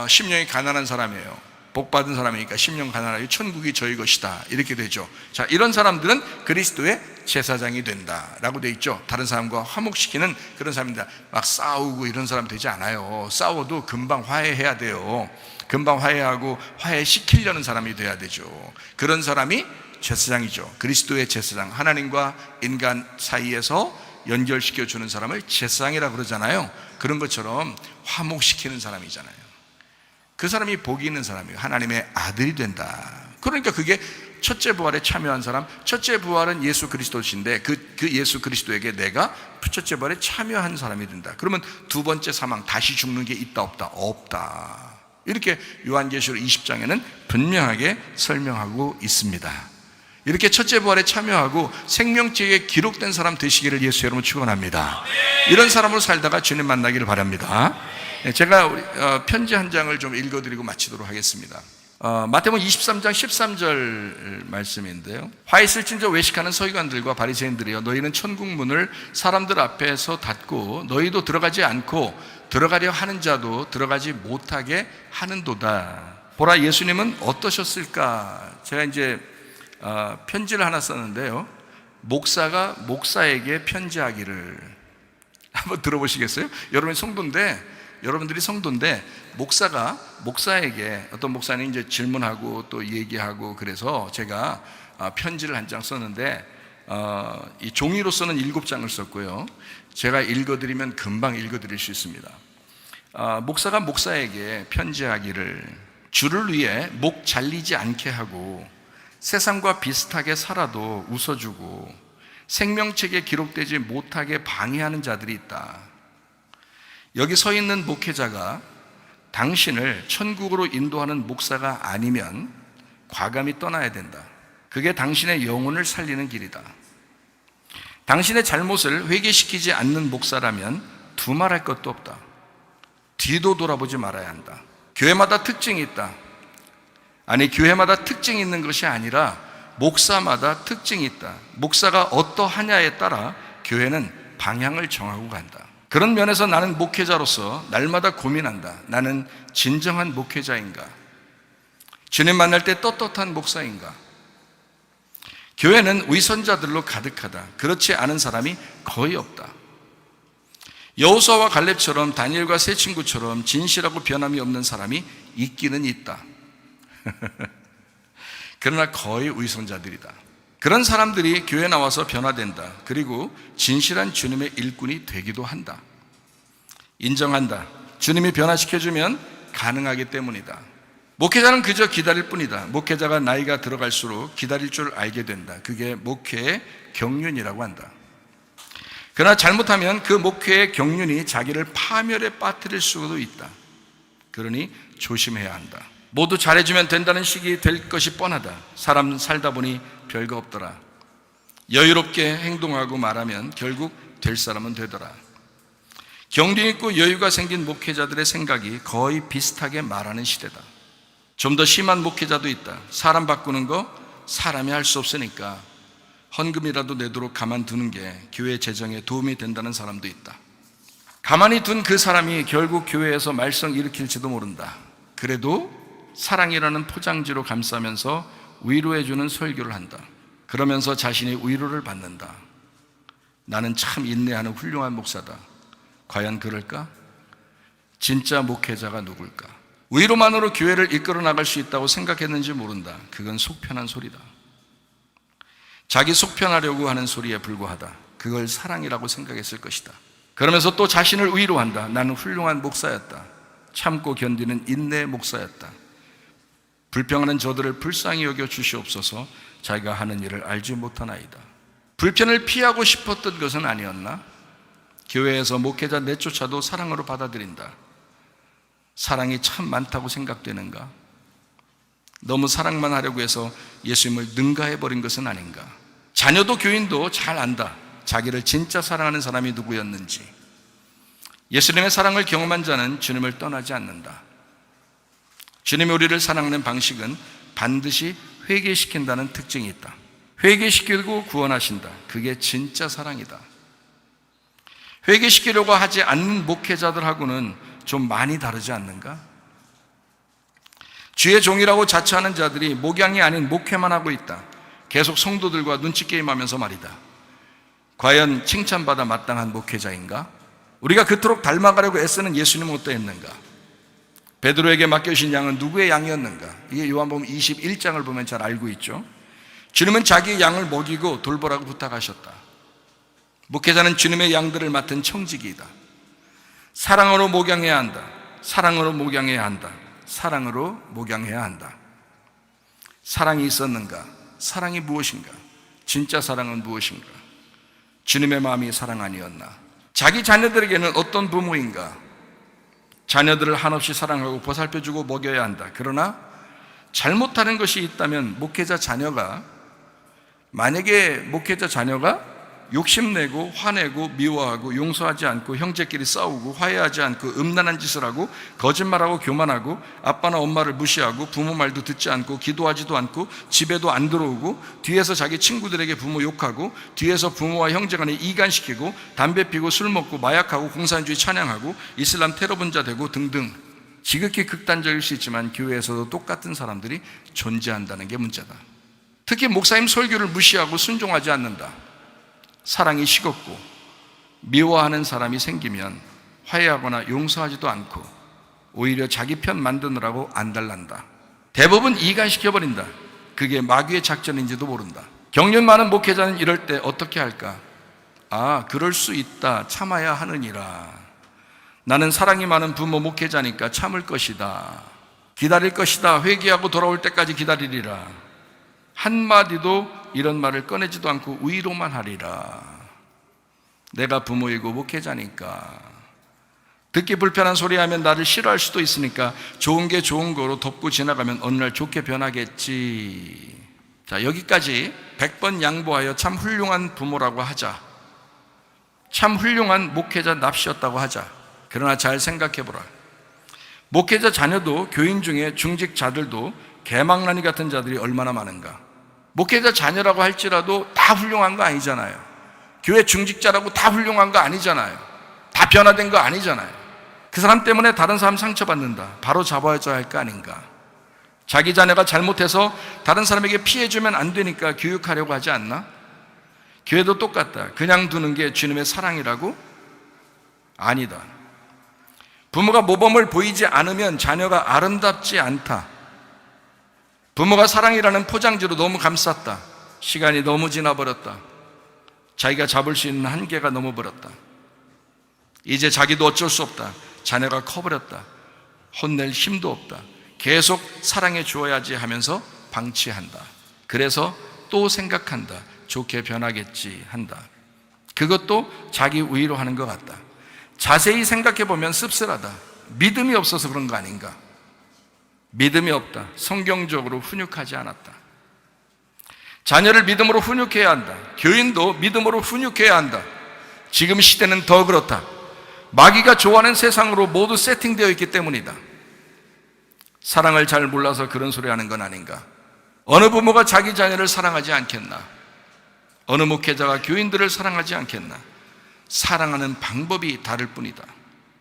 심령이 가난한 사람이에요. 복받은 사람이니까 심령 가난하여 천국이 저희 것이다, 이렇게 되죠. 자, 이런 사람들은 그리스도의 제사장이 된다라고 되어 있죠. 다른 사람과 화목시키는 그런 사람입니다. 막 싸우고 이런 사람 되지 않아요. 싸워도 금방 화해해야 돼요. 금방 화해하고 화해시키려는 사람이 돼야 되죠. 그런 사람이 제사장이죠. 그리스도의 제사장, 하나님과 인간 사이에서 연결시켜주는 사람을 제사장이라고 그러잖아요. 그런 것처럼 화목시키는 사람이잖아요. 그 사람이 복이 있는 사람이에요. 하나님의 아들이 된다. 그러니까 그게 첫째 부활에 참여한 사람, 첫째 부활은 예수 그리스도신데 그 예수 그리스도에게 내가 첫째 부활에 참여한 사람이 된다. 그러면 두 번째 사망, 다시 죽는 게 있다 없다? 없다. 이렇게 요한계시록 20장에는 분명하게 설명하고 있습니다. 이렇게 첫째 부활에 참여하고 생명책에 기록된 사람 되시기를 예수 여러분 축원합니다. 이런 사람으로 살다가 주님 만나기를 바랍니다. 제가 편지 한 장을 좀 읽어드리고 마치도록 하겠습니다. 마태복음 23장 13절 말씀인데요. 화 있을진저 외식하는 서기관들과 바리새인들이여, 너희는 천국 문을 사람들 앞에서 닫고 너희도 들어가지 않고 들어가려 하는 자도 들어가지 못하게 하는도다. 보라, 예수님은 어떠셨을까? 제가 이제 편지를 하나 썼는데요. 목사가 목사에게 편지하기를 한번 들어보시겠어요? 여러분들이 성도인데 목사가 목사에게, 어떤 목사님 이제 질문하고 또 얘기하고, 그래서 제가 편지를 한 장 썼는데 이 종이로서는 7장을 썼고요. 제가 읽어드리면 금방 읽어드릴 수 있습니다. 목사가 목사에게 편지하기를, 주를 위해 목 잘리지 않게 하고 세상과 비슷하게 살아도 웃어주고 생명책에 기록되지 못하게 방해하는 자들이 있다. 여기 서 있는 목회자가 당신을 천국으로 인도하는 목사가 아니면 과감히 떠나야 된다. 그게 당신의 영혼을 살리는 길이다. 당신의 잘못을 회개시키지 않는 목사라면 두말할 것도 없다. 뒤도 돌아보지 말아야 한다. 교회마다 특징이 있다. 아니, 교회마다 특징이 있는 것이 아니라 목사마다 특징이 있다. 목사가 어떠하냐에 따라 교회는 방향을 정하고 간다. 그런 면에서 나는 목회자로서 날마다 고민한다. 나는 진정한 목회자인가? 주님 만날 때 떳떳한 목사인가? 교회는 위선자들로 가득하다. 그렇지 않은 사람이 거의 없다. 여호수아와 갈렙처럼, 다니엘과 세 친구처럼 진실하고 변함이 없는 사람이 있기는 있다. 그러나 거의 위선자들이다. 그런 사람들이 교회에 나와서 변화된다. 그리고 진실한 주님의 일꾼이 되기도 한다. 인정한다. 주님이 변화시켜주면 가능하기 때문이다. 목회자는 그저 기다릴 뿐이다. 목회자가 나이가 들어갈수록 기다릴 줄 알게 된다. 그게 목회의 경륜이라고 한다. 그러나 잘못하면 그 목회의 경륜이 자기를 파멸에 빠뜨릴 수도 있다. 그러니 조심해야 한다. 모두 잘해주면 된다는 식이 될 것이 뻔하다. 사람 살다 보니 별거 없더라. 여유롭게 행동하고 말하면 결국 될 사람은 되더라. 경륜 있고 여유가 생긴 목회자들의 생각이 거의 비슷하게 말하는 시대다. 좀 더 심한 목회자도 있다. 사람 바꾸는 거 사람이 할 수 없으니까 헌금이라도 내도록 가만두는 게 교회 재정에 도움이 된다는 사람도 있다. 가만히 둔 그 사람이 결국 교회에서 말썽 일으킬지도 모른다. 그래도 사랑이라는 포장지로 감싸면서 위로해주는 설교를 한다. 그러면서 자신이 위로를 받는다. 나는 참 인내하는 훌륭한 목사다. 과연 그럴까? 진짜 목회자가 누굴까? 위로만으로 교회를 이끌어 나갈 수 있다고 생각했는지 모른다. 그건 속편한 소리다. 자기 속편하려고 하는 소리에 불과하다. 그걸 사랑이라고 생각했을 것이다. 그러면서 또 자신을 위로한다. 나는 훌륭한 목사였다. 참고 견디는 인내의 목사였다. 불평하는 저들을 불쌍히 여겨 주시옵소서. 자기가 하는 일을 알지 못하나이다. 불편을 피하고 싶었던 것은 아니었나? 교회에서 목회자 내쫓아도 사랑으로 받아들인다. 사랑이 참 많다고 생각되는가? 너무 사랑만 하려고 해서 예수님을 능가해버린 것은 아닌가. 자녀도 교인도 잘 안다. 자기를 진짜 사랑하는 사람이 누구였는지. 예수님의 사랑을 경험한 자는 주님을 떠나지 않는다. 주님이 우리를 사랑하는 방식은 반드시 회개시킨다는 특징이 있다. 회개시키고 구원하신다. 그게 진짜 사랑이다. 회개시키려고 하지 않는 목회자들하고는 좀 많이 다르지 않는가? 주의 종이라고 자처하는 자들이 목양이 아닌 목회만 하고 있다. 계속 성도들과 눈치 게임하면서 말이다. 과연 칭찬받아 마땅한 목회자인가? 우리가 그토록 닮아가려고 애쓰는 예수님은 어떠했는가? 베드로에게 맡겨주신 양은 누구의 양이었는가? 이게 요한복음 21장을 보면 잘 알고 있죠. 주님은 자기의 양을 먹이고 돌보라고 부탁하셨다. 목회자는 주님의 양들을 맡은 청지기이다. 사랑으로 목양해야 한다. 사랑으로 목양해야 한다. 사랑으로 목양해야 한다. 사랑이 있었는가? 사랑이 무엇인가? 진짜 사랑은 무엇인가? 주님의 마음이 사랑 아니었나? 자기 자녀들에게는 어떤 부모인가? 자녀들을 한없이 사랑하고 보살펴주고 먹여야 한다. 그러나 잘못하는 것이 있다면 만약에 목회자 자녀가 욕심내고 화내고 미워하고 용서하지 않고 형제끼리 싸우고 화해하지 않고 음란한 짓을 하고 거짓말하고 교만하고 아빠나 엄마를 무시하고 부모 말도 듣지 않고 기도하지도 않고 집에도 안 들어오고 뒤에서 자기 친구들에게 부모 욕하고 뒤에서 부모와 형제 간에 이간시키고 담배 피고 술 먹고 마약하고 공산주의 찬양하고 이슬람 테러분자 되고 등등, 지극히 극단적일 수 있지만 교회에서도 똑같은 사람들이 존재한다는 게 문제다. 특히 목사님 설교를 무시하고 순종하지 않는다. 사랑이 식었고 미워하는 사람이 생기면 화해하거나 용서하지도 않고 오히려 자기 편 만드느라고 안달난다. 대부분 이간시켜버린다. 그게 마귀의 작전인지도 모른다. 경륜 많은 목회자는 이럴 때 어떻게 할까? 그럴 수 있다. 참아야 하느니라. 나는 사랑이 많은 부모 목회자니까 참을 것이다. 기다릴 것이다. 회개하고 돌아올 때까지 기다리리라. 한마디도 이런 말을 꺼내지도 않고 위로만 하리라. 내가 부모이고 목회자니까. 듣기 불편한 소리 하면 나를 싫어할 수도 있으니까 좋은 게 좋은 거로 덮고 지나가면 어느 날 좋게 변하겠지. 자, 여기까지 100번 양보하여 참 훌륭한 부모라고 하자. 참 훌륭한 목회자 납시였다고 하자. 그러나 잘 생각해보라. 목회자 자녀도 교인 중에 중직자들도 개망나니 같은 자들이 얼마나 많은가. 목회자 자녀라고 할지라도 다 훌륭한 거 아니잖아요. 교회 중직자라고 다 훌륭한 거 아니잖아요. 다 변화된 거 아니잖아요. 그 사람 때문에 다른 사람 상처받는다. 바로 잡아야 할 거 아닌가. 자기 자녀가 잘못해서 다른 사람에게 피해주면 안 되니까 교육하려고 하지 않나? 교회도 똑같다. 그냥 두는 게 주님의 사랑이라고? 아니다. 부모가 모범을 보이지 않으면 자녀가 아름답지 않다. 부모가 사랑이라는 포장지로 너무 감쌌다. 시간이 너무 지나버렸다. 자기가 잡을 수 있는 한계가 넘어버렸다. 이제 자기도 어쩔 수 없다. 자녀가 커버렸다. 혼낼 힘도 없다. 계속 사랑해 주어야지 하면서 방치한다. 그래서 또 생각한다. 좋게 변하겠지 한다. 그것도 자기 위로 하는 것 같다. 자세히 생각해보면 씁쓸하다. 믿음이 없어서 그런 거 아닌가? 믿음이 없다. 성경적으로 훈육하지 않았다. 자녀를 믿음으로 훈육해야 한다. 교인도 믿음으로 훈육해야 한다. 지금 시대는 더 그렇다. 마귀가 좋아하는 세상으로 모두 세팅되어 있기 때문이다. 사랑을 잘 몰라서 그런 소리 하는 건 아닌가? 어느 부모가 자기 자녀를 사랑하지 않겠나? 어느 목회자가 교인들을 사랑하지 않겠나? 사랑하는 방법이 다를 뿐이다.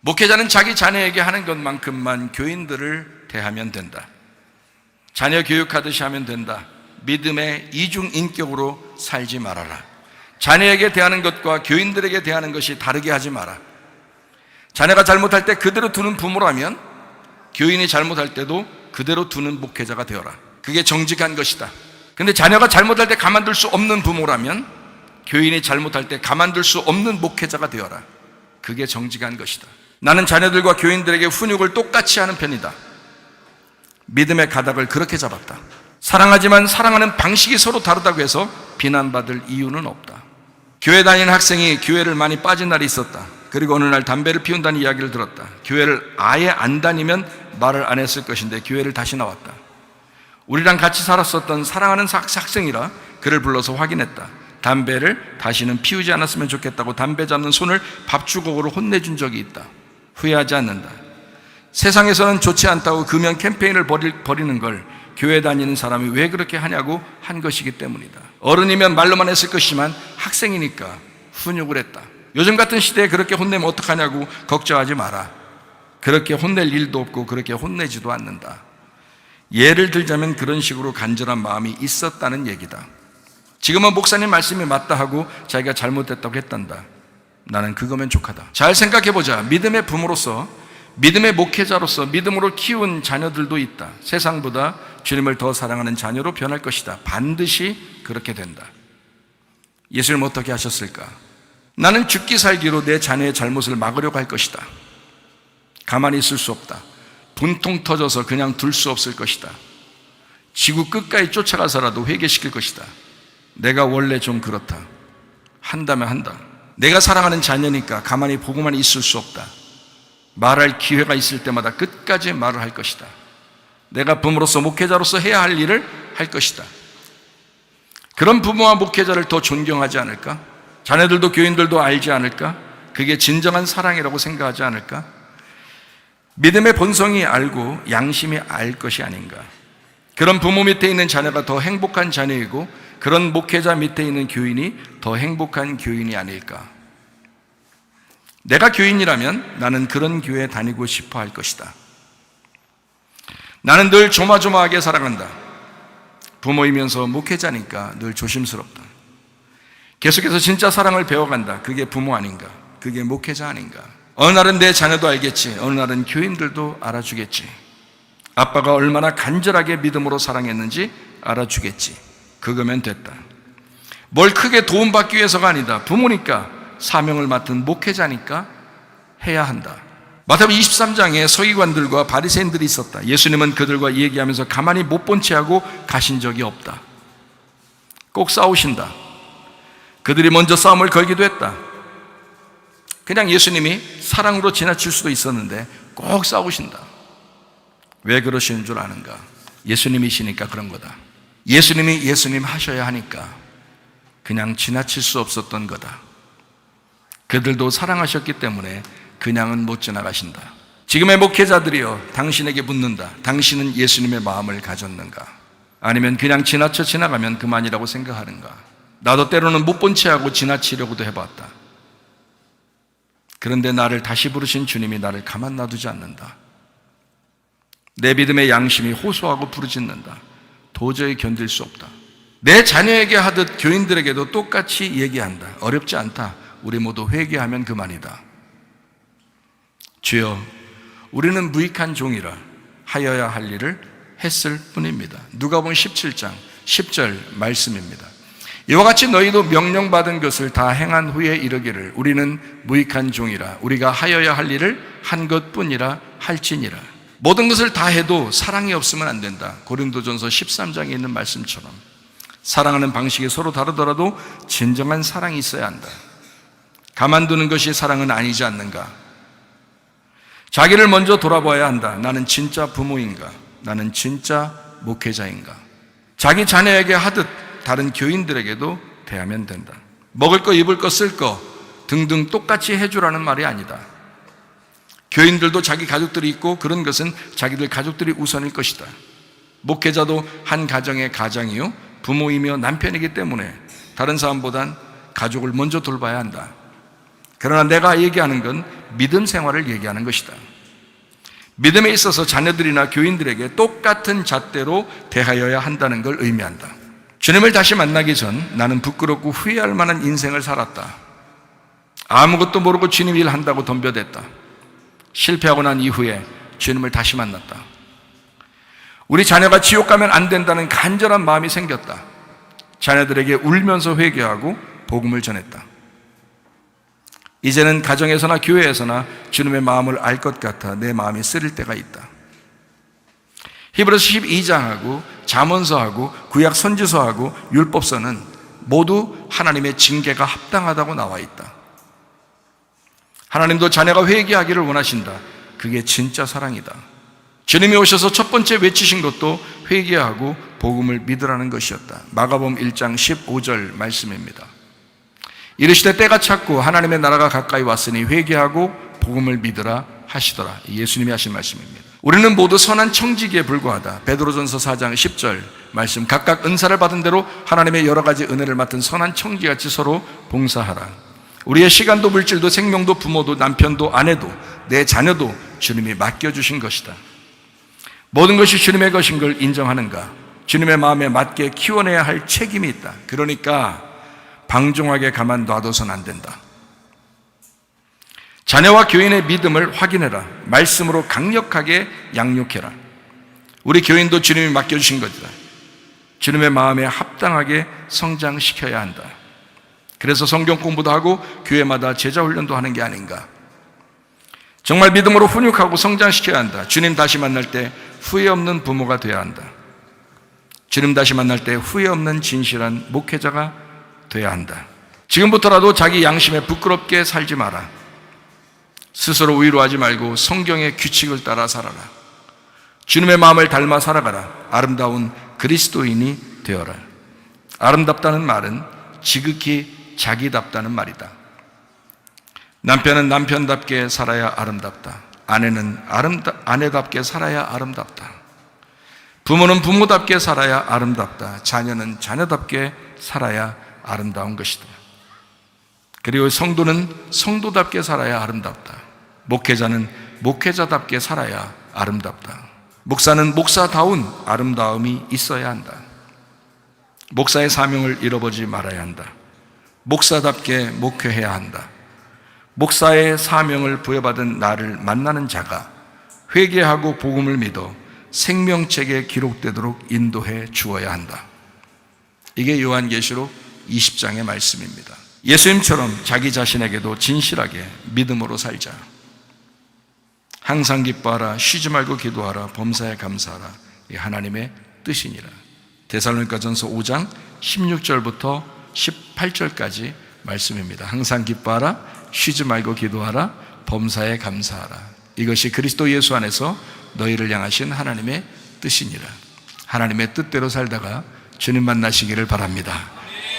목회자는 자기 자녀에게 하는 것만큼만 교인들을 대하면 된다. 자녀 교육하듯이 하면 된다. 믿음의 이중인격으로 살지 말아라. 자녀에게 대하는 것과 교인들에게 대하는 것이 다르게 하지 마라. 자녀가 잘못할 때 그대로 두는 부모라면 교인이 잘못할 때도 그대로 두는 목회자가 되어라. 그게 정직한 것이다. 근데 자녀가 잘못할 때 가만둘 수 없는 부모라면 교인이 잘못할 때 가만둘 수 없는 목회자가 되어라. 그게 정직한 것이다. 나는 자녀들과 교인들에게 훈육을 똑같이 하는 편이다. 믿음의 가닥을 그렇게 잡았다. 사랑하지만 사랑하는 방식이 서로 다르다고 해서 비난받을 이유는 없다. 교회 다니는 학생이 교회를 많이 빠진 날이 있었다. 그리고 어느 날 담배를 피운다는 이야기를 들었다. 교회를 아예 안 다니면 말을 안 했을 것인데 교회를 다시 나왔다. 우리랑 같이 살았었던 사랑하는 학생이라 그를 불러서 확인했다. 담배를 다시는 피우지 않았으면 좋겠다고 담배 잡는 손을 밥주걱으로 혼내준 적이 있다. 후회하지 않는다. 세상에서는 좋지 않다고 금연 캠페인을 벌이는 걸 교회 다니는 사람이 왜 그렇게 하냐고 한 것이기 때문이다. 어른이면 말로만 했을 것이지만 학생이니까 훈육을 했다. 요즘 같은 시대에 그렇게 혼내면 어떡하냐고 걱정하지 마라. 그렇게 혼낼 일도 없고 그렇게 혼내지도 않는다. 예를 들자면 그런 식으로 간절한 마음이 있었다는 얘기다. 지금은 목사님 말씀이 맞다 하고 자기가 잘못됐다고 했단다. 나는 그거면 족하다. 잘 생각해보자. 믿음의 부모로서, 믿음의 목회자로서 믿음으로 키운 자녀들도 있다. 세상보다 주님을 더 사랑하는 자녀로 변할 것이다. 반드시 그렇게 된다. 예수님 어떻게 하셨을까? 나는 죽기 살기로 내 자녀의 잘못을 막으려고 할 것이다. 가만히 있을 수 없다. 분통 터져서 그냥 둘 수 없을 것이다. 지구 끝까지 쫓아가서라도 회개시킬 것이다. 내가 원래 좀 그렇다. 한다면 한다. 내가 사랑하는 자녀니까 가만히 보고만 있을 수 없다. 말할 기회가 있을 때마다 끝까지 말을 할 것이다. 내가 부모로서 목회자로서 해야 할 일을 할 것이다. 그런 부모와 목회자를 더 존경하지 않을까? 자녀들도 교인들도 알지 않을까? 그게 진정한 사랑이라고 생각하지 않을까? 믿음의 본성이 알고 양심이 알 것이 아닌가? 그런 부모 밑에 있는 자녀가 더 행복한 자녀이고 그런 목회자 밑에 있는 교인이 더 행복한 교인이 아닐까? 내가 교인이라면 나는 그런 교회에 다니고 싶어 할 것이다. 나는 늘 조마조마하게 살아간다. 부모이면서 목회자니까 늘 조심스럽다. 계속해서 진짜 사랑을 배워간다. 그게 부모 아닌가? 그게 목회자 아닌가? 어느 날은 내 자녀도 알겠지. 어느 날은 교인들도 알아주겠지. 아빠가 얼마나 간절하게 믿음으로 사랑했는지 알아주겠지. 그거면 됐다. 뭘 크게 도움받기 위해서가 아니다. 부모니까, 사명을 맡은 목회자니까 해야 한다. 마태복음 23장에 서기관들과 바리새인들이 있었다. 예수님은 그들과 얘기하면서 가만히 못 본 채 하고 가신 적이 없다. 꼭 싸우신다. 그들이 먼저 싸움을 걸기도 했다. 그냥 예수님이 사랑으로 지나칠 수도 있었는데 꼭 싸우신다. 왜 그러시는 줄 아는가? 예수님이시니까 그런 거다. 예수님이 예수님 하셔야 하니까 그냥 지나칠 수 없었던 거다. 그들도 사랑하셨기 때문에 그냥은 못 지나가신다. 지금의 목회자들이여 당신에게 묻는다. 당신은 예수님의 마음을 가졌는가? 아니면 그냥 지나쳐 지나가면 그만이라고 생각하는가? 나도 때로는 못 본 채 하고 지나치려고도 해봤다. 그런데 나를 다시 부르신 주님이 나를 가만 놔두지 않는다. 내 믿음의 양심이 호소하고 부르짖는다. 도저히 견딜 수 없다. 내 자녀에게 하듯 교인들에게도 똑같이 얘기한다. 어렵지 않다. 우리 모두 회개하면 그만이다. 주여, 우리는 무익한 종이라 하여야 할 일을 했을 뿐입니다. 누가복음 17장 10절 말씀입니다. 이와 같이 너희도 명령받은 것을 다 행한 후에 이르기를 우리는 무익한 종이라 우리가 하여야 할 일을 한 것뿐이라 할지니라. 모든 것을 다 해도 사랑이 없으면 안 된다. 고린도전서 13장에 있는 말씀처럼 사랑하는 방식이 서로 다르더라도 진정한 사랑이 있어야 한다. 가만두는 것이 사랑은 아니지 않는가? 자기를 먼저 돌아봐야 한다. 나는 진짜 부모인가? 나는 진짜 목회자인가? 자기 자녀에게 하듯 다른 교인들에게도 대하면 된다. 먹을 거, 입을 거, 쓸 거 등등 똑같이 해주라는 말이 아니다. 교인들도 자기 가족들이 있고 그런 것은 자기들 가족들이 우선일 것이다. 목회자도 한 가정의 가장이요 부모이며 남편이기 때문에 다른 사람보단 가족을 먼저 돌봐야 한다. 그러나 내가 얘기하는 건 믿음 생활을 얘기하는 것이다. 믿음에 있어서 자녀들이나 교인들에게 똑같은 잣대로 대하여야 한다는 걸 의미한다. 주님을 다시 만나기 전 나는 부끄럽고 후회할 만한 인생을 살았다. 아무것도 모르고 주님 일한다고 덤벼댔다. 실패하고 난 이후에 주님을 다시 만났다. 우리 자녀가 지옥 가면 안 된다는 간절한 마음이 생겼다. 자녀들에게 울면서 회개하고 복음을 전했다. 이제는 가정에서나 교회에서나 주님의 마음을 알 것 같아 내 마음이 쓰릴 때가 있다. 히브리서 12장하고 잠언서하고 구약 선지서하고 율법서는 모두 하나님의 징계가 합당하다고 나와 있다. 하나님도 자녀가 회개하기를 원하신다. 그게 진짜 사랑이다. 주님이 오셔서 첫 번째 외치신 것도 회개하고 복음을 믿으라는 것이었다. 마가복음 1장 15절 말씀입니다. 이르시되 때가 찼고 하나님의 나라가 가까이 왔으니 회개하고 복음을 믿으라 하시더라. 예수님이 하신 말씀입니다. 우리는 모두 선한 청지기에 불과하다. 베드로전서 4장 10절 말씀, 각각 은사를 받은 대로 하나님의 여러 가지 은혜를 맡은 선한 청지기같이 서로 봉사하라. 우리의 시간도 물질도 생명도 부모도 남편도 아내도 내 자녀도 주님이 맡겨주신 것이다. 모든 것이 주님의 것인 걸 인정하는가? 주님의 마음에 맞게 키워내야 할 책임이 있다. 그러니까 방종하게 가만 놔둬서는 안 된다. 자녀와 교인의 믿음을 확인해라. 말씀으로 강력하게 양육해라. 우리 교인도 주님이 맡겨주신 것이다. 주님의 마음에 합당하게 성장시켜야 한다. 그래서 성경 공부도 하고 교회마다 제자 훈련도 하는 게 아닌가. 정말 믿음으로 훈육하고 성장시켜야 한다. 주님 다시 만날 때 후회 없는 부모가 되어야 한다. 주님 다시 만날 때 후회 없는 진실한 목회자가 되어야 한다. 지금부터라도 자기 양심에 부끄럽게 살지 마라. 스스로 위로하지 말고 성경의 규칙을 따라 살아라. 주님의 마음을 닮아 살아가라. 아름다운 그리스도인이 되어라. 아름답다는 말은 지극히 자기답다는 말이다. 남편은 남편답게 살아야 아름답다. 아내는 아내답게 살아야 아름답다. 부모는 부모답게 살아야 아름답다. 자녀는 자녀답게 살아야 아름다운 것이다. 그리고 성도는 성도답게 살아야 아름답다. 목회자는 목회자답게 살아야 아름답다. 목사는 목사다운 아름다움이 있어야 한다. 목사의 사명을 잃어버리지 말아야 한다. 목사답게 목회해야 한다. 목사의 사명을 부여받은 나를 만나는 자가 회개하고 복음을 믿어 생명책에 기록되도록 인도해 주어야 한다. 이게 요한계시록 20장의 말씀입니다. 예수님처럼 자기 자신에게도 진실하게 믿음으로 살자. 항상 기뻐하라. 쉬지 말고 기도하라. 범사에 감사하라. 이 하나님의 뜻이니라. 데살로니가전서 5장 16절부터 18절까지 말씀입니다. 항상 기뻐하라. 쉬지 말고 기도하라. 범사에 감사하라. 이것이 그리스도 예수 안에서 너희를 향하신 하나님의 뜻이니라. 하나님의 뜻대로 살다가 주님 만나시기를 바랍니다.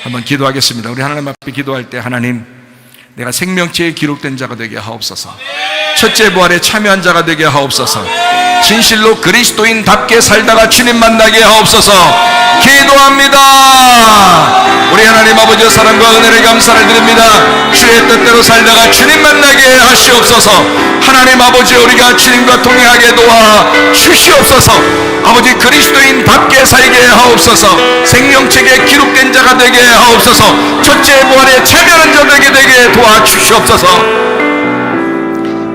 한번 기도하겠습니다. 우리 하나님 앞에 기도할 때, 하나님, 내가 생명체에 기록된 자가 되게 하옵소서. 첫째 부활에 참여한 자가 되게 하옵소서. 진실로 그리스도인답게 살다가 주님 만나게 하옵소서. 기도합니다. 우리 하나님 아버지의 사랑과 은혜를 감사를 드립니다. 주의 뜻대로 살다가 주님 만나게 하시옵소서. 하나님 아버지, 우리가 주님과 동행하게 도와 주시옵소서. 아버지, 그리스도인답게 살게 하옵소서. 생명책에 기록된 자가 되게 하옵소서. 첫째 부활에 참여하는 자 되게 도와 주시옵소서.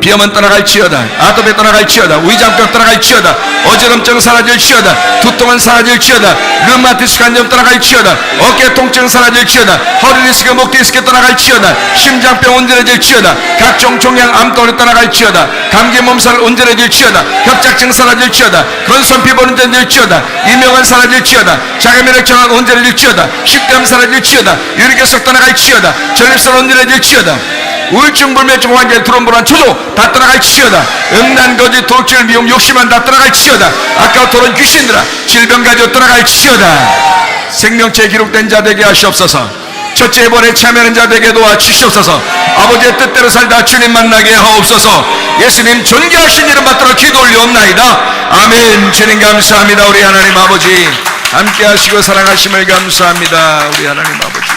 비염은 떠나갈지어다. 아토피 떠나갈지어다. 위장병 떠나갈지어다. 어지럼증 사라질지어다. 두통은 사라질지어다. 류마티스 관절 떠나갈지어다. 어깨 통증 사라질지어다. 허리 디스크, 목 디스크 떠나갈지어다. 심장병 온전해질지어다. 각종 종양 암덩어리 떠나갈지어다. 감기 몸살 온전해질지어다. 협착증 사라질지어다. 건선 피부 온전해질지어다. 이명은 사라질지어다. 자가면역 전환 온전해질지어다. 식감 사라질지어다. 유리결석 떠나갈지어다. 전립선 온전해질지어다. 우울증, 불면증, 환경, 트롬보란 초조 다 떠나갈지어다. 음란, 거짓, 도둑질, 미움, 욕심은 다 떠나갈지어다. 아까우토론 귀신들아, 질병 가지고 떠나갈지어다. 생명체에 기록된 자 되게 하시옵소서. 첫째 번에 참여하는 자 되게 도와주시옵소서. 아버지의 뜻대로 살다 주님 만나게 하옵소서. 예수님 존귀하신 이름 받들어 기도 올리옵나이다. 아멘. 주님 감사합니다. 우리 하나님 아버지 함께 하시고 사랑하심을 감사합니다. 우리 하나님 아버지